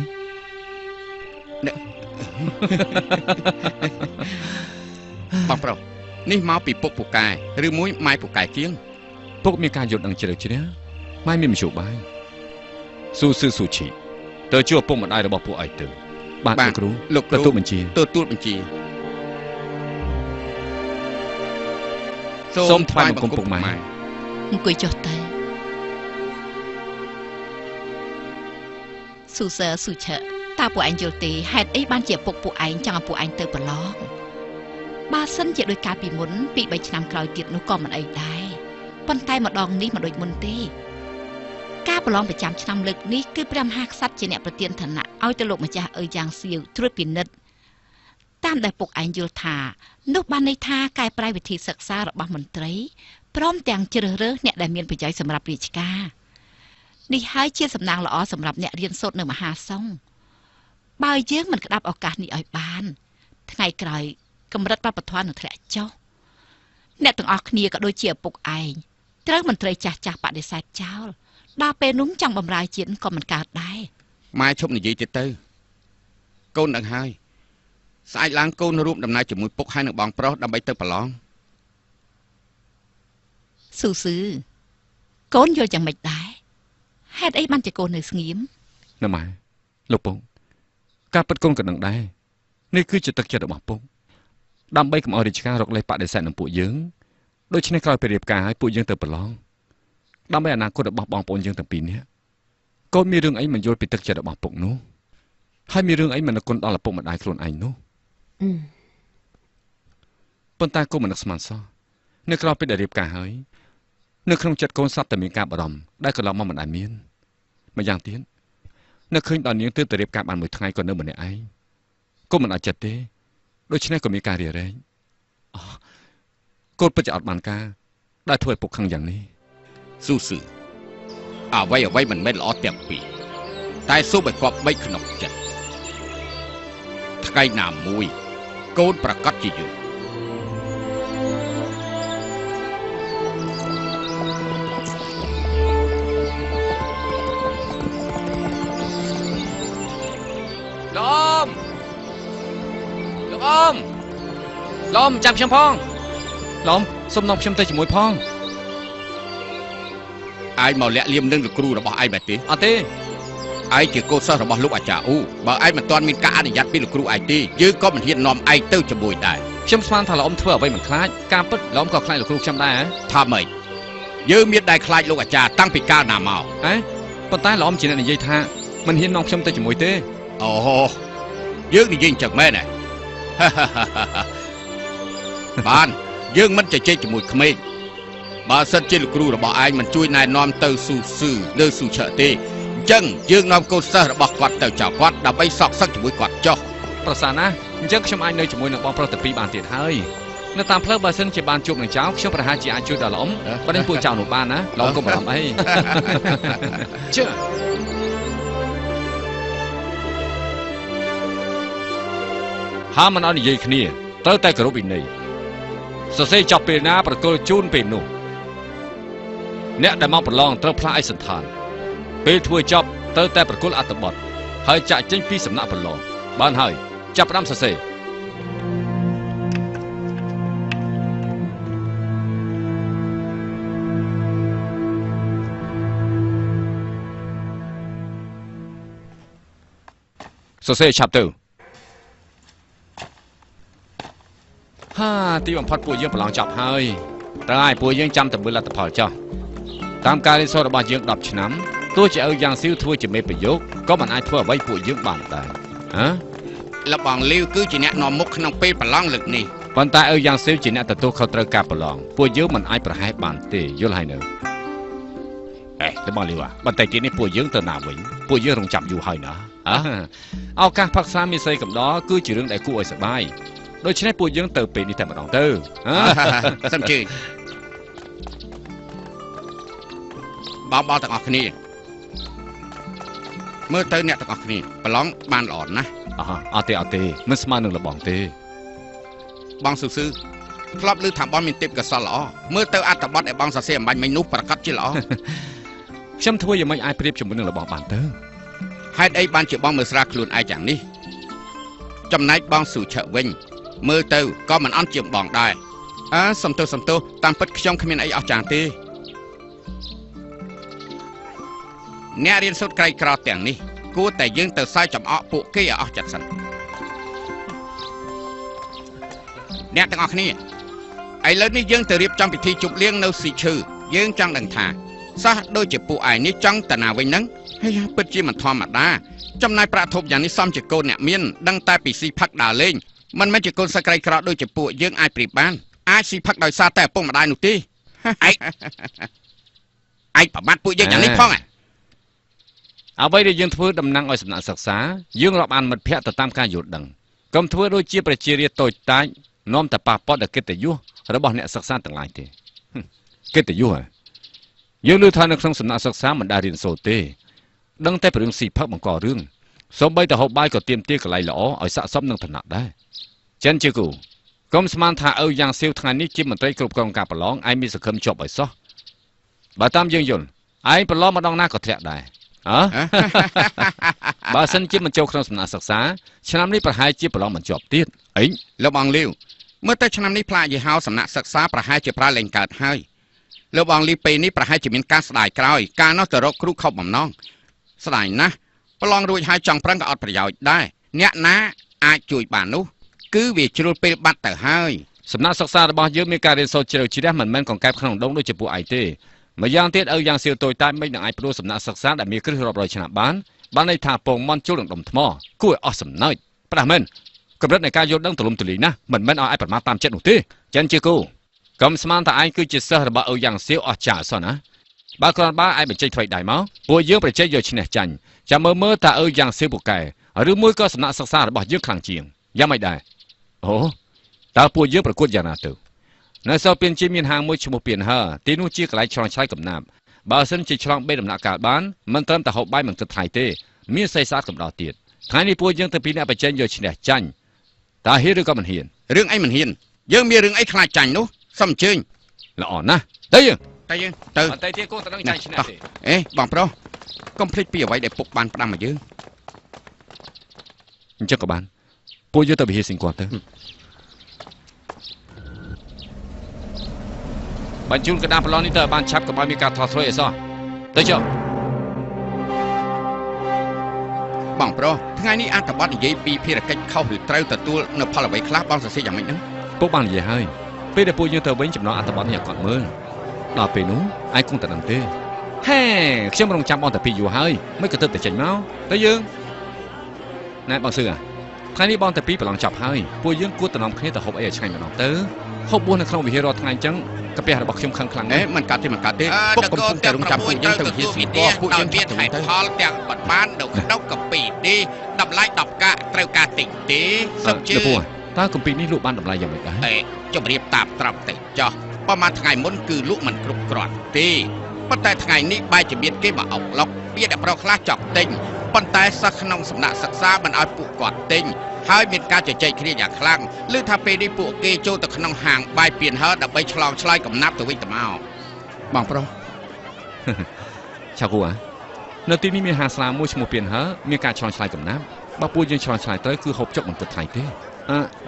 បងប្រុសនេះមកពីពុកពូកែឬមួយម៉ែពូកែជាងពុកមានការយល់ដឹងជ្រៅជ្រះម៉ែមានមជ្ឈបាយស៊ូស៊ឺស៊ូឈីទៅជួបពុកម្ដាយរបស់ពួកឯងទៅបាទលោកគ្រូទទួលបញ្ជាសូមថ្វាយបង្គំពុកម៉ែអង្គុយចុះទៅស៊ូសើស៊ូឆើតើពួកឯងយល់ទេហេតុអីបានជាពុកពួកឯងចង់ឲ្យពួកឯងទៅប្រឡងបើសិនជាដោយការពីមុនពី3ឆ្នាំក្រោយទៀតនោះក៏មិនអីដែរប៉ុន្តែម្ដងនេះមិនដូចមុនទេការប្រឡងប្រចាំឆ្នាំលើកនេះគឺព្រះមហាក្សត្រជាអ្នកប្រទានឋានៈឲ្យទៅលោកម្ចាស់អើយ៉ាងសៀវត្រួតពិនិត្យតាមដែលពុកឯងយល់ថានោះបានន័យថាកែប្រែវិធីសិក្សារបស់មន្ត្រីព្រមទាំងជ្រើសរើសអ្នកដែលមានប្រយោជន៍សម្រាប់រាជការនេះហើយជាសំណាងល្អសម្រាប់អ្នករៀនសូត្រនៅមហាសង្ឃបើយើងមិនក្តាប់ឱកាសនេះឲ្យបានថ្ងៃក្រោយកម្រិតវប្បធម៌នឹងធ្លាក់ចុះអ្នកទាំងអស់គ្នាក៏ដូចជាឪពុកឯងត្រូវមន្ត្រីចាស់បដិសេធចោលដល់ពេលនោះចង់បំរើជាតិក៏មិនកើតដែរម៉ែឈប់និយាយទៀតទៅកូនដឹងហើយស្អែកឡើងកូនរួមដំណើរជាមួយពុកហើយនឹងបងប្រុសដើម្បីទៅប្រឡងស៊ូស៊ឺកូនយល់យ៉ាងម៉េចដែរហេតុអីបានជាកូននៅស្ងៀមណាម៉ែលោកពុកការពិតកូនក៏ដឹងដែរនេះគឺជាទឹកចិត្តរបស់ពុកដើម្បីកុំឲ្យរាជការរកលេសបដិសេធនឹងពួកយើងដូច្នេះក្រោយពីរៀបការឲ្យពួកយើងទៅប្រឡងដើម្បីអនាគតរបស់បងប្អូនយើងទាំងពីរនាក់កូនមានរឿងអីមិនយល់ពីទឹកចិត្តរបស់ពុកនោះហើយមានរឿងអីមិនគុណដល់ឪពុកម្ដាយខ្លួនឯងនោះប៉ុន្តែកូនមិននឹកស្មានសោះនៅក្រៅពីដែលរៀបការហើយនៅក្នុងចិត្តកូនសត្វតែមានការបារម្ភដែលកន្លងមកមិនដែលមានម្យ៉ាងទៀតនៅឃើញដល់នាងទើបតែរៀបការបានមួយថ្ងៃក៏នៅម្នាក់ឯងកូនមិនអាចចិត្តទេដូច្នេះក៏មានការរារែងកូនពិតជាអត់បានការដែលធ្វើឲ្យពុកខឹងយ៉ាងនេះស៊ូស៊ឺអ្វីមិនមែនល្អទាំងពីរតែសូមឲ្យគប់បីក្នុងចិត្តថ្ងៃណាមួយកូនប្រកាសជាយល់លោកអមចាំខ្ញុំផងឡំ សុំនាំខ្ញុំទៅជាមួយផង ឯងមកលាក់លៀមនឹងលោកគ្រូរបស់ឯងបែបទេ អត់ទេ ឯងជាកូនសិស្សរបស់លោកអាចារ្យអ៊ូបើឯងមិនទាន់មានការអនុញ្ញាតពីលោកគ្រូឯងទេយើងក៏មិនហ៊ាននាំឯងទៅជាមួយដែរ ខ្ញុំស្មានថាលោកអ៊ំធ្វើអ្វីមិនខ្លាចការពិតលោកអ៊ំក៏ខ្លាចលោកគ្រូខ្ញុំដែរ ថាម៉េចយើងមានដែរខ្លាចលោកអាចារ្យតាំងពីកាលណាមក ប៉ុន្តែលោកអ៊ំជាអ្នកនិយាយថាមិនហ៊ាននាំខ្ញុំទៅជាមួយទេ អូយើងនិយាយអញ្ចឹងមែនទេ បានយើងមិនជជែកជាមួយក្មេងបើសិនជាលោកគ្រូរបស់ឯងមិនជួយណែនាំទៅស៊ូស៊ឺលើស៊ូឆើទេអញ្ចឹងយើងនាំកូនសិស្សរបស់គាត់ទៅចៅគាត់ដើម្បីសក់សឹកជាមួយគាត់ចុះ ប្រសាណាអញ្ចឹងខ្ញុំអាចនៅជាមួយនឹងបងប្រុសទាំងពីរបានទៀតហើយនៅតាមផ្លូវបើសិនជាបានជួបនឹងចៅខ្ញុំប្រហែលជាអាចជួយដល់លោកអ៊ំបដិញពួកចៅនោះបានណាលោកកុំបារម្ភអីជឿហាមិនអត់និយាយគ្នាត្រូវតែគោរពវិន័យសរសេរចប់ពេលណាប្រគល់ជូនពេលនោះអ្នកដែលមកប្រឡងត្រូវផ្លាស់ឯកសន្តានពេលធ្វើចប់ត្រូវតែប្រគល់អត្ថបទហើយចាក់ចេញពីសំណាក់ប្រឡងបានហើយចាប់ផ្ដើមសរសេរសរសេរឆាប់ទៅហាទីបំផុតពួកយើងប្រឡងចប់ហើយត្រូវឲ្យពួកយើងចាំតែមើលលទ្ធផលចុះតាមការរៀនសូត្ររបស់យើង10ឆ្នាំទោះជាឪយ៉ាងស៊ីវធ្វើជាមេប្រយោគក៏មិនអាចធ្វើអ្វីពួកយើងបានដែរហ៎ លបងលីវគឺជាអ្នកនាំមុខក្នុងពេលប្រឡងលើកនេះ ប៉ុន្តែឪយ៉ាងស៊ីវជាអ្នកទទួលខុសត្រូវការប្រឡងពួកយើងមិនអាចប្រហែសបានទេយល់ហើយនៅលបងលីវបន្តិចទៀតនេះពួកយើងទៅណាវិញពួកយើងរងចាំយូរហើយណាឱកាសផឹកស្រាមានស្រីកំដរគឺជារឿងដែលគួរឲ្យសប្បាយដូច្នេះពួកយើងទៅពេលនេះតែម្ដងទៅសូមជឿបងទាំងអស់គ្នាមើលទៅអ្នកទាំងអស់គ្នាប្រឡងបានល្អណាស់អត់ទេមិនស្មើនឹងលបងទេ បងស៊ូស៊ឺធ្លាប់ឮថាបងមានទេពកោសល្យល្អមើលទៅអត្ថបទឲ្យបងសរសេរអំបញ្ញមិញនោះប្រកាសជាល្អ ខ្ញុំធ្វើយ៉ាងម៉េចអាចប្រៀបជាមួយនឹងរបស់បានទៅ ហេតុអីបានជាបងមើលស្រាលខ្លួនឯងយ៉ាងនេះចំណែកបងស៊ូឆើវិញមើលទៅក៏មិនអន់ជាងបងដែរសំទោសតាមពិតខ្ញុំគ្មានអីអស្ចារ្យទេអ្នករៀនសូត្រក្រីក្រទាំងនេះគួរតែយើងទៅសើចចំអកពួកគេឲ្យអស់ចិត្តសិនអ្នកទាំងអស់គ្នាឥឡូវនេះយើងទៅរៀបចំពិធីជប់លៀងនៅស៊ីឈឺយើងចង់ដឹងថាសោះដូចជាពួកឯងនេះចង់តាណាវិញហ្នឹងហើយពិតជាមិនធម្មតាចំណាយប្រាក់ធូបយ៉ាងនេះសមជាកូនអ្នកមានដឹងតែពីស៊ីផឹកដើរលេងមិនមែនជាកូនសិស្សក្រីក្រដូចជាពួកយើងអាចប្រៀបបានអាចស៊ីផឹកដោយសារតែឪពុកម្ដាយនោះទេឯងប្រមាថពួកយើងយ៉ាងនេះផងអ្វីដែលយើងធ្វើតំណាងឲ្យសំណាក់សិក្សាយើងរាប់អានមិត្តភ័ក្តិទៅតាមការយល់ដឹងកុំធ្វើដូចជាប្រជារាស្ត្រតូចតាចនាំតែប៉ះពាល់ដល់កិត្តិយសរបស់អ្នកសិក្សាទាំងឡាយទេកិត្តិយសយើងលើថានៅក្នុងសំណាក់សិក្សាមិនដែលរៀនសូត្រទេដឹងតែពីរឿងស៊ីផឹកបង្ករឿងសូម្បីតែហូបបាយក៏ទាមទារកន្លែងល្អឲ្យស័ក្តិសមនឹងឋានៈដែរចិនជាគូកុំស្មានថាឪយ៉ាងស៊ីវថ្ងៃនេះជាមន្ត្រីគ្រប់គ្រងការប្រឡងឯងមានសង្ឃឹមជាប់ឲ្យសោះបើតាមយើងយល់ឯងប្រឡងម្ដងណាក៏ធ្លាក់ដែរបើសិនជាមិនចូលក្នុងសំណាក់សិក្សាឆ្នាំនេះប្រហែលជាប្រឡងមិនជាប់ទៀតអីលោកបងលីវមើលទៅឆ្នាំនេះផ្លាកយីហោសំណាក់សិក្សាប្រហែលជាប្រើលេងកើតហើយលោកបងលីវពេលនេះប្រហែលជាមានការស្ដាយក្រោយការនោះទៅរកគ្រូខុសបំណងស្ដាយណាស់ប្រឡងរួចហើយចង់ប្រឹងក៏អត់ប្រយោជន៍ដែរអ្នកណាអាចជួយបាននោះគឺវាជ្រុលពេលបាត់ទៅហើយសំណាក់សិក្សារបស់យើងមានការរៀនសូត្រជ្រៅជ្រះមិនមែនកង្កែបក្នុងដងដូចជាពួកឯងទេម្យ៉ាងទៀតឪយ៉ាងសៀវតូចតាចមិននឹងអាចព្រោះសំណាក់សិក្សាដែលមានគ្រឹះរាប់រយឆ្នាំបានន័យថាពងមន់ជុលនឹងដុំថ្មគួរឲ្យអស់សំណើចប្រាស់មែនកម្រិតនៃការយល់ដឹងទូលំទូលាយណាស់មិនមែនឲ្យឯងប្រមាថតាមចិត្តនោះទេចិនជាគូកុំស្មានថាឯងគឺជាសិស្សរបស់ឪយ៉ាងសៀវអស់ចាសោះណាបើគ្រាន់បើឯងបញ្ចេញថ្មីដៃមកពួកយើងប្រជែកយកឈ្នះចាញ់ចាំមើលថាឪយ៉ាងសៀវពូកែឬមួយក៏សំណាក់សិក្សារបស់យើងខ្លាំងជាងយ៉ាងម៉េចដែរអូតើពួកយើងប្រកួតយ៉ាងណាទៅនៅសល់ពៀនជាមានហាងមួយឈ្មោះពៀនហើទីនោះជាកន្លែងឆ្លងឆ្លៃកំណាប់បើសិនជាឆ្លងបេដំណាក់កាលបានមិនត្រឹមតែហូបបាយមិនគិតថ្លៃទេមានសេះសាតកំដៅទៀតថ្ងៃនេះពួកយើងទៅពីអ្នកបច្ចេកយកឈ្នះចាញ់តើហ៊ានឬក៏មិនហ៊ានរឿងអីមិនហ៊ានយើងមានរឿងអីខ្លាចចាញ់នោះសូមអញ្ជើញល្អណាស់ទៅយើងទៅអត់ទៅទៀតគូទៅនឹងចាញ់ឈ្នះទេបងប្រុសកុំភ្លេចពីអ្វីដែលពុកបានផ្ដាំមកយើងអញ្ចឹងក៏បានពួកយើងទៅវិហារសិង្ហគាត់ទៅ បញ្ជូនកណ្ដាលប្រឡងនេះទៅបានឆាប់កុំឲ្យមានការថោះធ្វេអីសោះទៅចុះ បងប្រុសថ្ងៃនេះអត្ថបទនិយាយពីភារកិច្ចខុសឬត្រូវទទួលនៅផលអ្វីខ្លះបងសរសេរយ៉ាងម៉េចហ្នឹង ពុកបាននិយាយហើយពេលដែលពួកយើងទៅវិញចំណងអត្ថបទនេះឲ្យគាត់មើលដល់ពេលនោះឯងគង់តែដឹងទេហេខ្ញុំរងចាំបងតែពីយូរហើយមិនក៏ទៅតែចេញមកទៅយើងណែបងសឿថ្ងៃនេះបងតែពីប្រឡងចប់ហើយពួកយើងគួរតំណគ្នាទៅហូបអីឲ្យឆ្ងាញ់ម្ដងទៅហូបបួសនៅក្នុងវិហាររាល់ថ្ងៃអញ្ចឹងកាពះរបស់ខ្ញុំខឹងខ្លាំងណាស់មិនកាត់ទេពុកកំពុងតែរងចាំពួកយើងទៅវិហារស៊ីបពួកយើងចិត្តទៅផលទាំងបាត់បាននៅក្នុងកាពីទេតម្លៃ10កាក់ត្រូវការតិចទេសឹកជឿតើកំពីនេះលក់បានតម្លៃយ៉ាងម៉េចដែរជម្រាបតាមត្រង់តិចចោះប្រហែលថ្ងៃមុនគឺលក់មិនគ្រប់គ្រាន់ទេប៉ុន្តែថ្ងៃនេះបែរជាមានគេមកអុកឡុកមានតែប្រុសខ្លះចង់ទិញប៉ុន្តែសិស្សក្នុងសំណាក់សិក្សាមិនឲ្យពួកគាត់ទិញហើយមានការជជែកគ្នាយ៉ាងខ្លាំងឮថាពេលនេះពួកគេចូលទៅក្នុងហាងបាយពៀនហឺដើម្បីឆ្លងឆ្លើយកំណាប់ទៅវិញទៅមកបងប្រុសឆាគូនៅទីនេះមានហាងស្រាមួយឈ្មោះពៀនហឺមានការឆ្លងឆ្លើយកំណាប់បើពួកយើងឆ្លងឆ្លើយត្រូវគឺហូបចុកមិនគិតថ្លៃទេ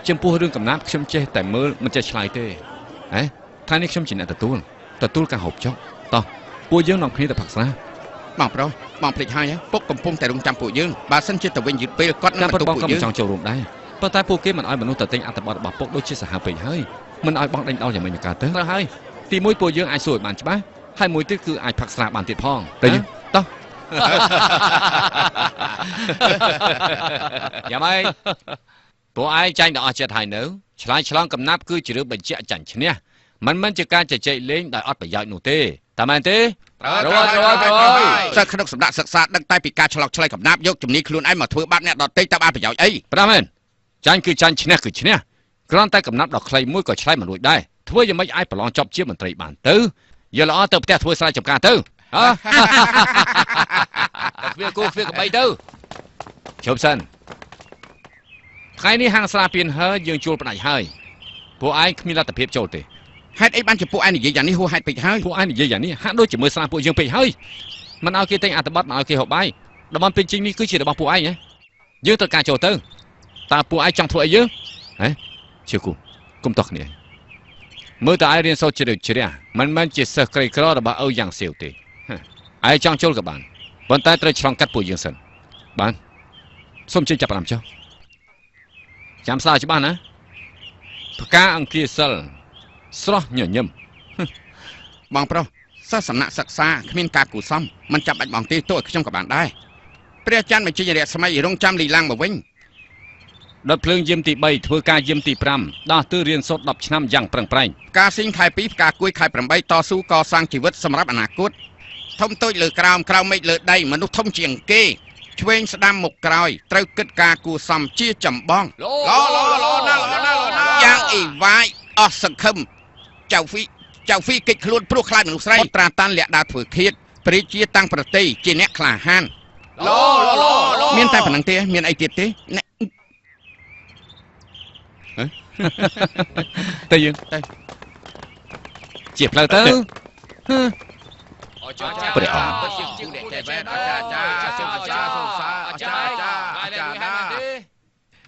ចំពោះរឿងកំណាប់ខ្ញុំចេះតែមើលមិនចេះឆ្លើយទេថ្ងៃនេះខ្ញុំជាអ្នកទទួលការហូបចុកតោះពួកយើងនាំគ្នាទៅផឹកស្រាបងប្រុសបងភ្លេចហើយពុកកំពុងតែរងចាំពួកយើងបើសិនជាទៅវិញយឺតពេលគាត់នឹងទៅពួកយើងចង់ចូលរួមដែរប៉ុន្តែពួកគេមិនឲ្យមនុស្សទៅទិញអត្ថបទរបស់ពុកដូចជាសាហាវពេកហើយមិនឲ្យបងដេញដោលយ៉ាងម៉េចនឹងកើតទៅត្រូវហើយទីមួយពួកយើងអាចសួរឲ្យបានច្បាស់ហើយមួយទៀតគឺអាចផឹកស្រាបានទៀតផងទៅយើងតោះយ៉ាងម៉េចពួកឯងចាញ់ដល់អស់ចិត្តហើយនៅឆ្លើយឆ្លងកំណាប់គឺជារឿងបញ្ជាក់ចាញ់ឈ្នះមិនជាការជជែកលេងដោយអត់ប្រយោជន៍នោះទេតែមែនទេត្រូវសិស្សក្នុងសំណាក់សិក្សាដឹងតែពីការឆ្លងឆ្លើយកំណាប់យកជំនាញខ្លួនឯងមកធ្វើបាបអ្នកដទៃតើបានប្រយោជន៍អីប្រាមែនចាញ់គឺចាញ់ឈ្នះគឺឈ្នះគ្រាន់តែកំណាប់ដ៏ខ្លីមួយក៏ឆ្លើយមិនរួចដែរធ្វើយ៉ាងម៉េចអាចប្រឡងចប់ជាមន្ត្រីបានទៅយកល្អទៅផ្ទះធ្វើស្រែចម្ការទៅវាគូវាកបីទៅជប់សិនថ្ងៃនេះហាងស្រាពៀនហឺយើងជួលផ្ដាច់ហើយពួកឯងគ្មានលទ្ធភាពចូលទេហេតុអីបានជាពួកឯងនិយាយយ៉ាងនេះហួសហេតុពេកហើយពួកឯងនិយាយយ៉ាងនេះហាក់ដូចជាមើលស្រាពួកយើងពេកហើយមិនឲ្យគេទិញអត្ថបទមិនឲ្យគេហូបបាយតំបន់ពេញជិញនេះគឺជារបស់ពួកឯងយើងត្រូវការចូលទៅតើពួកឯងចង់ធ្វើអីយើងជឿគូគុំតោះគ្នាមើលតើឯងរៀនសូត្រជ្រៅជ្រះមិនមែនជាសិស្សក្រីក្ររបស់ឪយ៉ាងសៀវទេឯងចង់ចូលក៏បានប៉ុន្តែត្រូវឆ្លងកាត់ពួកយើងសិនបានសូមជិះចាប់តាមចុះចាំស្ដាប់ច្បាស់ណាផ្កាអង្គាសិលស្រស់ញញឹមបងប្រុសសិស្សសំណាក់សិក្សាគ្មានការគូសំមិនចាំបាច់បងទេទោះខ្ញុំក៏បានដែរព្រះច័ន្ទបញ្ចេញរស្មីរងចាំលីឡាំងមកវិញដុតភ្លើងយាមទី3ធ្វើការយាមទី5ដោះទើរៀនសូត្រ10ឆ្នាំយ៉ាងប្រឹងប្រែងផ្កាស៊ីងខែ2ផ្កាគួយខែ8តស៊ូកសាងជីវិតសម្រាប់អនាគតធំតូចលើក្រោមមេឃលើដីមនុស្សធំជាងគេឆ្វេងស្ដាំមុខក្រោយត្រូវគិតការគូសំជាចម្បងយ៉ាងអីវាយអស់សង្ឃឹមចៅហ្វីកិច្ចខ្លួនព្រោះខ្លាចមនុស្សស្រីត្រាតាន់លាក់ដើរធ្វើឃាតព្រះជាតាំងប្រតិជាអ្នកក្លាហានមានតែប៉ុណ្្នឹងទេមានអីទៀតទេទៅយើងទៅជាផ្លូវទៅព្រះអង្គ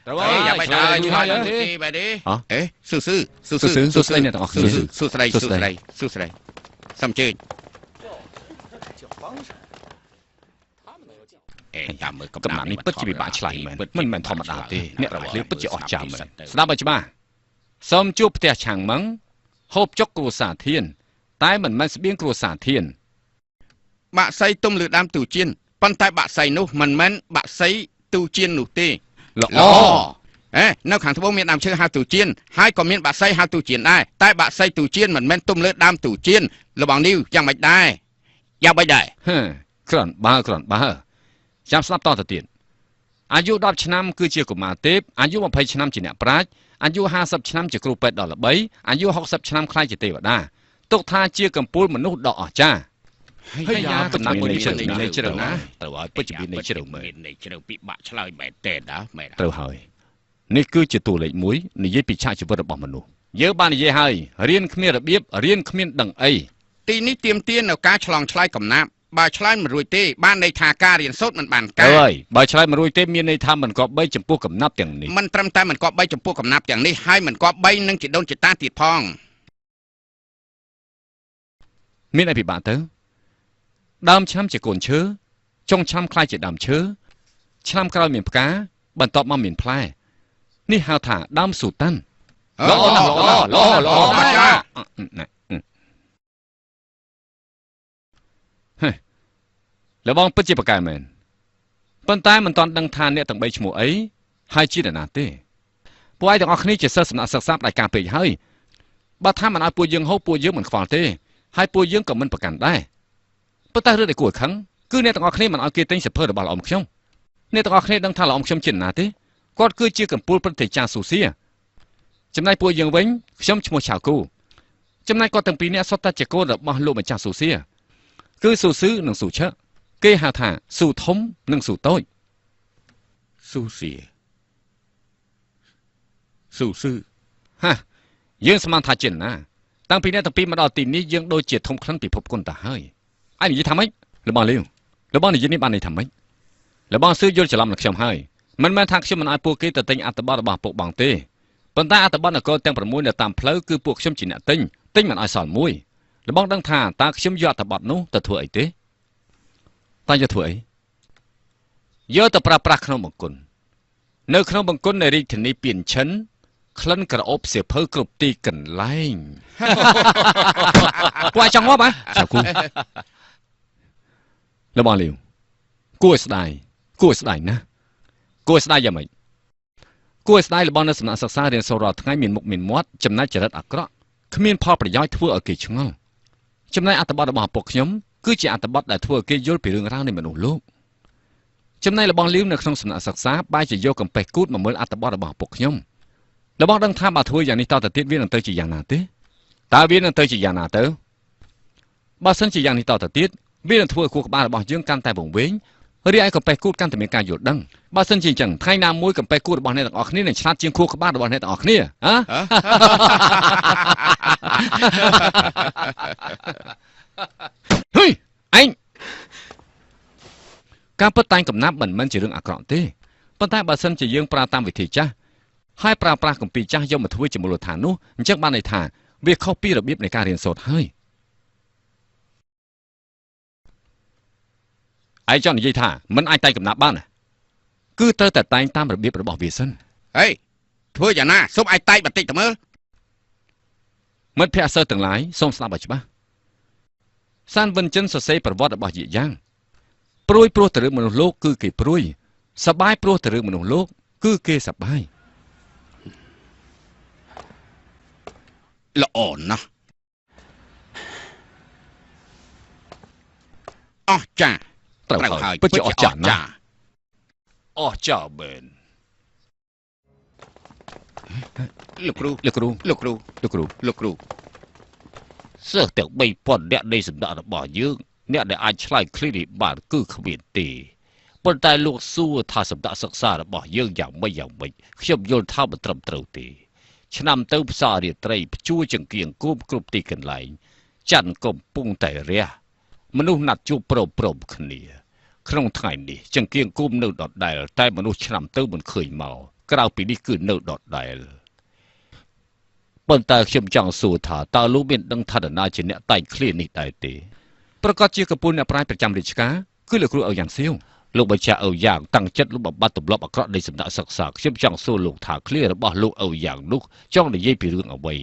ទៅយ៉ាបែរទៅយូរហើយទេបែរទេស៊ូស្ដីអ្នកទាំងអស់គ្នាស៊ូស្ដីសំជើញតាមមើលកំណាប់នេះពិតជាពិបាកឆ្លៃមែនមិនមែនធម្មតាទេអ្នករវល់ពិតជាអស្ចារ្យមែនស្ដាប់ឲ្យច្បាស់សូមជួបផ្ទះឆាំងម៉ងហូបចុកគ្រួសារធានតែមិនមែនស្បៀងគ្រួសារធានបាក់សៃទុំលើដើមទូជៀនប៉ុន្តែបាក់សៃនោះមិនមែនបាក់សៃទូជៀននោះទេល្អនៅខាងត្បូងមានដើមឈើហៅទូជៀនហើយក៏មានបាក់សៃហៅទូជៀនដែរតែបាក់សៃទូជៀនមិនមែនទុំលើដើមទូជៀនលបងនេះយ៉ាងម៉េចដែរយ៉ាងម៉េចដែរគ្រាន់បើចាំស្ដាប់តទៅទៀតអាយុ10ឆ្នាំគឺជាកុមារទេពអាយុ20ឆ្នាំជាអ្នកប្រាជ្ញអាយុ50ឆ្នាំជាគ្រូពេទ្យដ៏ល្បីអាយុ60ឆ្នាំខ្លាយជាទេវតាទុកថាជាកម្ពូលមនុស្សដ៏អស្ចារ្យហើយយ៉ាងកំណាប់មួយជ្រៅណាត្រូវឲ្យពិតជាមានន័យជ្រៅមែនន័យជ្រៅពិបាកឆ្លើយមែនទេណាមែនត្រូវហើយនេះគឺជាតួលេខ1និយាយពីឆាកជីវិតរបស់មនុស្សយើងបាននិយាយហើយរៀនគ្មានរបៀបរៀនគ្មានដឹងអីទីនេះទាមទារនៅការឆ្លងឆ្លើយកំណាប់បើឆ្លើយមិនរួចទេបានន័យថាការរៀនសូត្រមិនបានការហើយបើឆ្លើយមិនរួចទេមានន័យថាមិនគប្បីចំពោះកំណាប់ទាំងនេះមិនត្រឹមតែមិនគប្បីចំពោះកំណាប់ទាំងនេះហើយមិនគប្បីនឹងជីដូនជីតាទៀតផង មានអីពិបាកទៅដើមឆ្នាំជាកូនឈើចុងឆ្នាំខ្លាយជាដើមឈើឆ្នាំក្រោយមានផ្កាបន្ទាប់មកមានផ្លែនេះហៅថាដើមស៊ូតាន់ល្អណាស់ល្អលបងពិតជាប្រកែមែនប៉ុន្តែមិនទាន់ដឹងថាអ្នកទាំង3ឈ្មោះអីហើយជាអ្នកណាទេពួកឯងទាំងអស់គ្នាជាសិស្សសំណាក់សិក្សាផ្ដាច់ការពេកហើយបើថាមិនឲ្យពួកយើងហូបពួកយើងមិនខ្វល់ទេហើយពួកយើងក៏មិនប្រកាន់ដែរប៉ុន្តែរឿងដែលគួរខឹងគឺអ្នកទាំងអស់គ្នាមិនឲ្យគេទិញសៀវភៅរបស់លោកអ៊ំខ្ញុំអ្នកទាំងអស់គ្នាដឹងថាលោកអ៊ំខ្ញុំជាអ្នកណាទេគាត់គឺជាកំពូលព្រឹទ្ធាចារ្យស៊ូសៀចំណែកពួកយើងវិញខ្ញុំឈ្មោះឆៅគូចំណែកគាត់ទាំងពីរនាក់សុទ្ធតែជាកូនរបស់លោកម្ចាស់ស៊ូសៀគឺស៊ូស៊ឺនិងស៊ូឆឹកគេហៅថាស៊ូធំនិងស៊ូតូចស៊ូសៀស៊ូស៊ឺហាយើងស្មានថាជាណាតាំងពីអ្នកទាំងពីរមកដល់ទីនេះយើងដូចជាធំក្លិនពិភពគុណទៅហើយឯងនិយាយថាម៉េចលបងលាវលបងនិយាយនេះបានន័យថាម៉េចលបងស៊ឺយល់ច្រឡំនឹងខ្ញុំហើយមិនមែនថាខ្ញុំមិនឲ្យពួកគេទៅទិញអត្ថបទរបស់ពុកបងទេប៉ុន្តែអត្ថបទនគរទាំង6នៅតាមផ្លូវគឺពួកខ្ញុំជាអ្នកទិញមិនឲ្យសល់មួយលបងដឹងថាតើខ្ញុំយកអត្ថបទនោះទៅធ្វើអីទេតើយកធ្វើអីយកទៅប្រើប្រាស់ក្នុងបង្គន់នៅក្នុងបង្គន់នៃរាជធានីពានឈិនក្លិនក្រអូបសៀវភៅគ្រប់ទីកន្លែងពួកឯងចង់ងាប់ហ៎ចៅគូលបងលាវគួរស្ដាយណាគួរស្ដាយយ៉ាងម៉េចគួរស្ដាយលបងនៅសំណាក់សិក្សារៀនសូត្ររាល់ថ្ងៃមានមុខមានមាត់ចំណែកចរិតអាក្រក់គ្មានផលប្រយោជន៍ធ្វើឲ្យគេឆ្ងល់ចំណែកអត្ថបទរបស់ពុកខ្ញុំគឺជាអត្ថបទដែលធ្វើឲ្យគេយល់ពីរឿងរ៉ាវនៃមនុស្សលោកចំណែកលបងលាវនៅក្នុងសំណាក់សិក្សាបែរជាយកកំពេះគូតមកមើលអត្ថបទរបស់ពុកខ្ញុំលបងដឹងថាបើធ្វើយ៉ាងនេះតទៅទៀតវានឹងទៅជាយ៉ាងណាទេតើវានឹងទៅជាយ៉ាងណាទៅបើសិនជាយ៉ាងនេះតទៅទៀតវានឹងធ្វើឲ្យខួរក្បាលរបស់យើងកាន់តែវង្វេងរីឯកំពេះគូតកាន់តែមានការយល់ដឹងបើសិនជាអញ្ចឹងថ្ងៃណាមួយកំពេះគូតរបស់អ្នកទាំងអស់គ្នានឹងឆ្លាតជាងខួរក្បាលរបស់អ្នកទាំងអស់គ្នាហ៎ហុយឯងការពិតតែងកំណាប់មិនមែនជារឿងអាក្រក់ទេប៉ុន្តែបើសិនជាយើងប្រើតាមវិធីចាស់ហើយប្រើប្រាស់គម្ពីរចាស់យកមកធ្វើជាមូលដ្ឋាននោះអញ្ចឹងបានន័យថាវាខុសពីរបៀបនៃការរៀនសូត្រហើយឯងចង់និយាយថាមិនអាចតែងកំណាប់បានគឺត្រូវតែតែងតាមរបៀបរបស់វាសិនហេធ្វើយ៉ាងណាសូមឲ្យតែងបន្តិចទៅមើលមិត្តភក្តិសិស្សទាំងឡាយសូមស្ដាប់ឲ្យច្បាស់សានវិនចិនសរសេរប្រវត្តិរបស់យីយ៉ាងព្រួយព្រោះទៅរឿងមនុស្សលោកគឺគេព្រួយសបាយព្រោះទៅរឿងមនុស្សលោកគឺគេសបាយល្អណាស់អស់ចាត្រូវហើយពិតជាអស្ចារ្យណាស់អស្ចារ្យមែនលោកគ្រូសិស្សទាំង3000អ្នកនៃសម្ដេចរបស់យើងអ្នកដែលអាចឆ្លើយឃ្លានេះបានគឺគ្មានទេប៉ុន្តែលោកសួរថាសម្ដេចសិក្សារបស់យើងយ៉ាងម៉េចខ្ញុំយល់ថាមិនត្រឹមត្រូវទេឆ្នាំទៅផ្សាររាត្រីព្យួរចង្គៀងគោមគ្រប់ទីកន្លែងច័ន្ទកំពុងតែរះមនុស្សណាត់ជួបព្រមគ្នាក្នុងថ្ងៃនេះចង្គៀងគោមនៅដដែលតែមនុស្សឆ្នាំទៅមិនឃើញមកក្រៅពីនេះគឺនៅដដែលប៉ុន្តែខ្ញុំចង់សួរថាតើលោកមានដឹងថានរណាជាអ្នកតែងឃ្លានេះដែរទេប្រកាសជាកំពូលអ្នកប្រាជ្ញប្រចាំរាជការគឺលោកគ្រូឪយ៉ាងសៀវលោកបញ្ជាឪយ៉ាងតាំងចិត្តលោកបំបត្តិទម្លាប់អាក្រក់នៃសំណាក់សិក្សាខ្ញុំចង់សួរលោកថាឃ្លារបស់លោកឪយ៉ាងនោះចង់និយាយពីរឿងអ្វី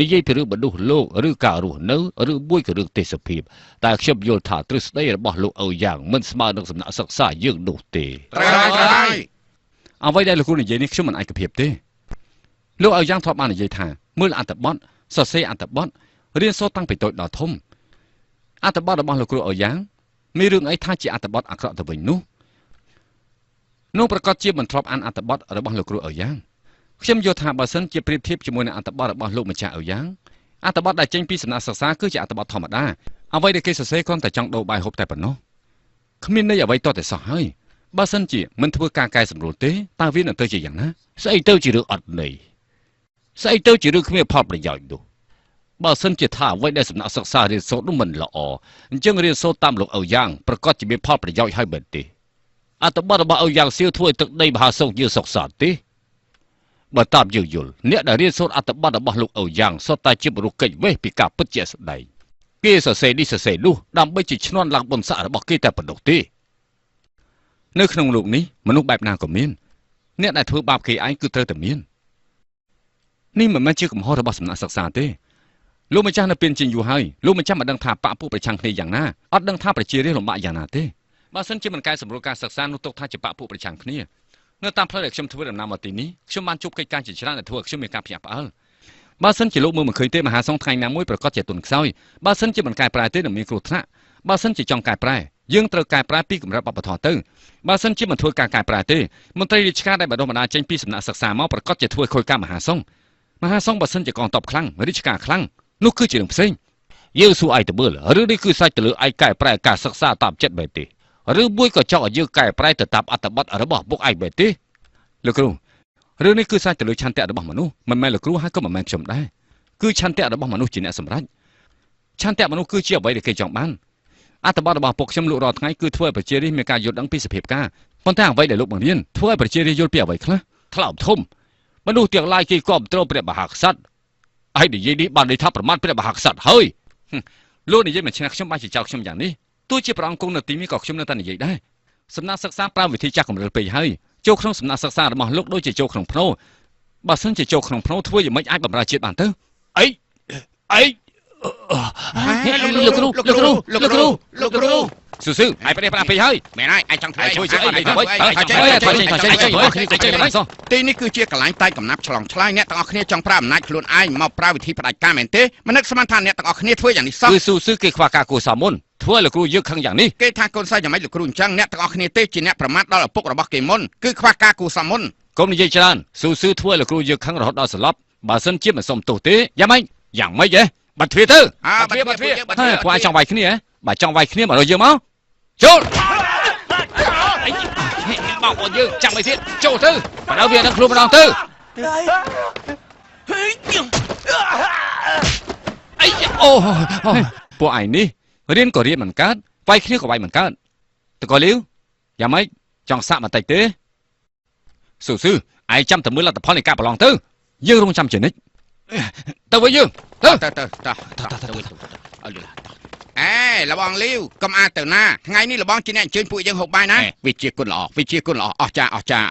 និយាយពីរឿងមនុស្សលោកឬការរស់នៅឬមួយក៏រឿងទេសភាពតែខ្ញុំយល់ថាទ្រឹស្ដីរបស់លោកឪយ៉ាងមិនស្មើនឹងសំណាក់សិក្សាយើងនោះទេត្រូវអ្វីដែលលោកគ្រូនិយាយនេះខ្ញុំមិនអាចកភាពទេលោកឪយ៉ាងធ្លាប់បាននិយាយថាមើលអត្ថបទសរសេរអត្ថបទរៀនសូត្រតាំងពីតូចដល់ធំអត្ថបទរបស់លោកគ្រូឪយ៉ាងមានរឿងអីថាជាអត្ថបទអាក្រក់ទៅវិញនោះប្រកាសជាមិនធ្លាប់អានអត្ថបទរបស់លោកគ្រូឪយ៉ាងខ្ញុំយល់ថាបើសិនជាប្រៀបធៀបជាមួយនឹងអត្ថបទរបស់លោកម្ចាស់ឪយ៉ាងអត្ថបទដែលចេញពីសំណាក់សិក្សាគឺជាអត្ថបទធម្មតាអ្វីដែលគេសរសេរគ្រាន់តែចង់ដូរបាយហូបតែប៉ុណ្ណោះគ្មានន័យអ្វីតតែសោះហើយបើសិនជាមិនធ្វើការកែសម្រួលទេតើវានឹងទៅជាយ៉ាងណាស្អីទៅជារឿងអត់ន័យស្អីទៅជារឿងគ្មានផលប្រយោជន៍នោះបើសិនជាថាអ្វីដែលសំណាក់សិក្សារៀនសូត្រនោះមិនល្អអញ្ចឹងរៀនសូត្រតាមលោកឪយ៉ាងប្រកាសជាមានផលប្រយោជន៍ហើយមែនទេអត្ថបទរបស់ឪយ៉ាងសៀវធ្វើឲ្យទឹកដីមហាសង្ឃយើងសុខសាន្តទេបើតាមយើងយល់អ្នកដែលរៀនសូត្រអត្ថបទរបស់លោកឪយ៉ាងសុទ្ធតែជាមនុស្សកិច្ចវេះពីការពិតជាស្ដែង គេសរសេរនេះសរសេរនោះដើម្បីជាឈ្នន់ឡើងបុណ្យស័ក្តិរបស់គេតែប៉ុណ្ណោះទេនៅក្នុងលោកនេះមនុស្សបែបណាក៏មានអ្នកដែលធ្វើបាបគេឯងគឺត្រូវតែមាននេះមិនមែនជាកំហុសរបស់សំណាក់សិក្សាទេលោកម្ចាស់នៅពេលជាយូរហើយលោកម្ចាស់មិនដឹងថាបកពួកប្រឆាំងគ្នាយ៉ាងណាអត់ដឹងថាប្រជារាស្ត្រលំបាកយ៉ាងណាទេបើសិនជាមិនកែសម្រួលការសិក្សានោះទុកថាជាបកពួកប្រឆាំងគ្នានៅតាមផ្លូវដែលខ្ញុំធ្វើដំណើរមកទីនេះខ្ញុំបានជួបកិច្ចការជាច្រើនដែលធ្វើឲ្យខ្ញុំមានការភ្ញាក់ផ្អើលបើសិនជាលោកមើលមិនឃើញទេមហាសង្ឃថ្ងៃណាមួយប្រកាសជាទុនខ្សោយបើសិនជាមិនកែប្រែទេនឹងមានគ្រោះថ្នាក់បើសិនជាចង់កែប្រែយើងត្រូវកែប្រែពីកម្រិតបព្វធម៌ទៅបើសិនជាមិនធ្វើការកែប្រែទេមន្ត្រីរាជការដែលបណ្ដុះបណ្ដាលចេញពីសំណាក់សិក្សាមកប្រកាសជាធ្វើខូចការមហាសង្ឃបើសិនជាកងទ័ពខ្លាំងរាជការខ្លាំងនោះគឺជារឿងផ្សេងយើងសួរឯងទៅមើលឬនេះគឺសាច់ទៅលើឯងកែប្រែការសិក្សាតាមចិត្តបែបទេឬមួយក៏ចង់ឲ្យយើងកែប្រែទៅតាមអត្ថបទរបស់ពួកឯងបែបទេលោកគ្រូរឿងនេះគឺសាច់ទៅលើឆន្ទៈរបស់មនុស្សមិនមែនលោកគ្រូហើយក៏មិនមែនខ្ញុំដែរគឺឆន្ទៈរបស់មនុស្សជាអ្នកសម្រេចឆន្ទៈមនុស្សគឺជាអ្វីដែលគេចង់បានអត្ថបទរបស់ពួកខ្ញុំលោករាល់ថ្ងៃគឺធ្វើឲ្យប្រជារាស្ត្រមានការយល់ដឹងពីសភាពការប៉ុន្តែអ្វីដែលលោកបង្រៀនធ្វើឲ្យប្រជារាស្ត្រយល់ពីអ្វីខ្លះថ្លោមធំមនុស្សទាំងឡាយគេគាំទ្រព្រះមហាក្សត្រហើយនិយាយនេះបានន័យថាប្រមាថព្រះមហាក្សត្រហើយលោកនិយាយមិនឆ្នះខ្ញុំបានជាចោលខ្ញុំយ៉ាងនេះទោះជាព្រះអង្គគង់នៅទីនេះក៏ខ្ញុំនៅតែនិយាយដែរសំណាក់សិក្សាប្រើវិធីចាស់កម្រិតពេកហើយចូលក្នុងសំណាក់សិក្សារបស់លោកដូចជាចូលក្នុងភ្នោបើសិនជាចូលក្នុងភ្នោធ្វើយ៉ាងម៉េចអាចបម្រើជាតិបានទៅអីលោកគ្រូស៊ូឯងប្រេះប្រាស់ពេកហើយមែនហើយឯងចង់ធ្វើជួយជាអត់ទេទីនេះគឺជាកន្លែងតែកំណាប់ឆ្លងឆ្លើយអ្នកទាំងអស់គ្នាចង់ប្រើអំណាចខ្លួនឯងមកប្រើវិធីផ្ដាច់ការមែនទេមិននឹកស្មានថាអ្នកទាំងអស់គ្នាធ្វើយ៉ាងនេះសោះគឺស៊ូគេខ្វះការគួរសមមុនធ្វើឲ្យលោកគ្រូយើងខឹងយ៉ាងនេះគេថាកូនសិស្សយ៉ាងម៉េចលោកគ្រូអញ្ចឹងអ្នកទាំងអស់គ្នាទេជាអ្នកប្រមាថដល់ឪពុករបស់គេមុនគឺខ្វះការគួរសមមុនកុំនិយាយច្រើនស៊ូធ្វើឲ្យលោកគ្រូយើងខឹងរហូតដល់សន្លប់បើសិនជាមិនសុំទោសទេយ៉ាងម៉េចហ៎បាត់ទ្វារទៅបាត់ទ្វារពួកឯងចង់វាយគ្នាបើចង់វាយគ្នាមករកយើងមកចូលបោកយើងចាំឲ្យទៀតចូលទៅបើដល់វានឹងខ្លួនម្ដងទៅអូពួកឯងនេះរៀនក៏រៀនមិនកើតវាយគ្នាក៏វាយមិនកើតតកលីវយ៉ាងម៉េចចង់សាក់បន្តិចទេស៊ូឯងចាំតែមើលលទ្ធផលនៃការប្រឡងទៅយើងរងចាំជានិច្ចទៅវិញយើងទៅអេលបងលីវកុំអាចទៅណាថ្ងៃនេះលបងជាអ្នកអញ្ជើញពួកយើងហូបបាយណាវិជាគុណល្អអស្ចារ្យ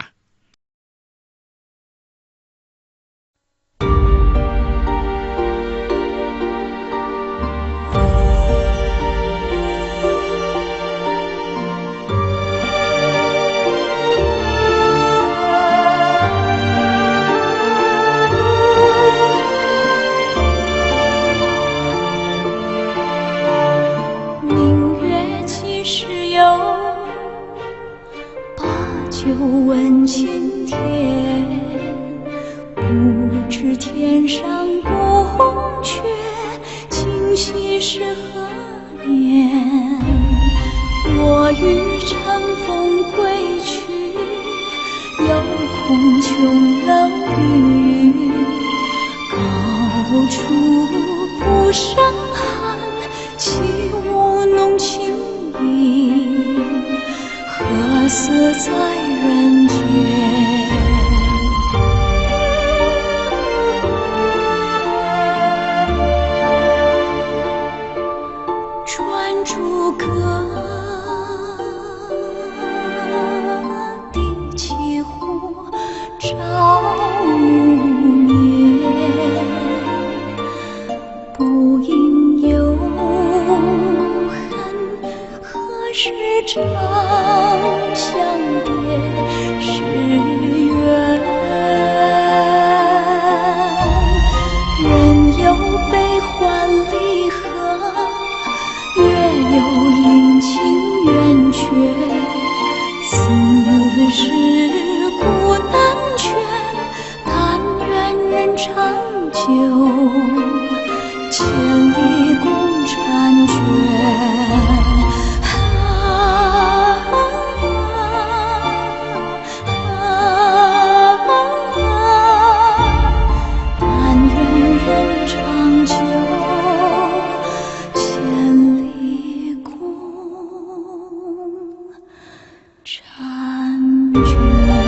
问青天，不知天上宫阙，今夕是何年？我欲乘风归去，又恐琼楼玉，高处不胜寒，起舞弄清影，何色在人间？转朱阁，定栖湖，照无眠。不应有恨，何时长相别？是缘。人有悲欢离合，月有阴晴圆缺。此事古难全，但愿人长久，千里共婵娟。人长久，千里共婵娟。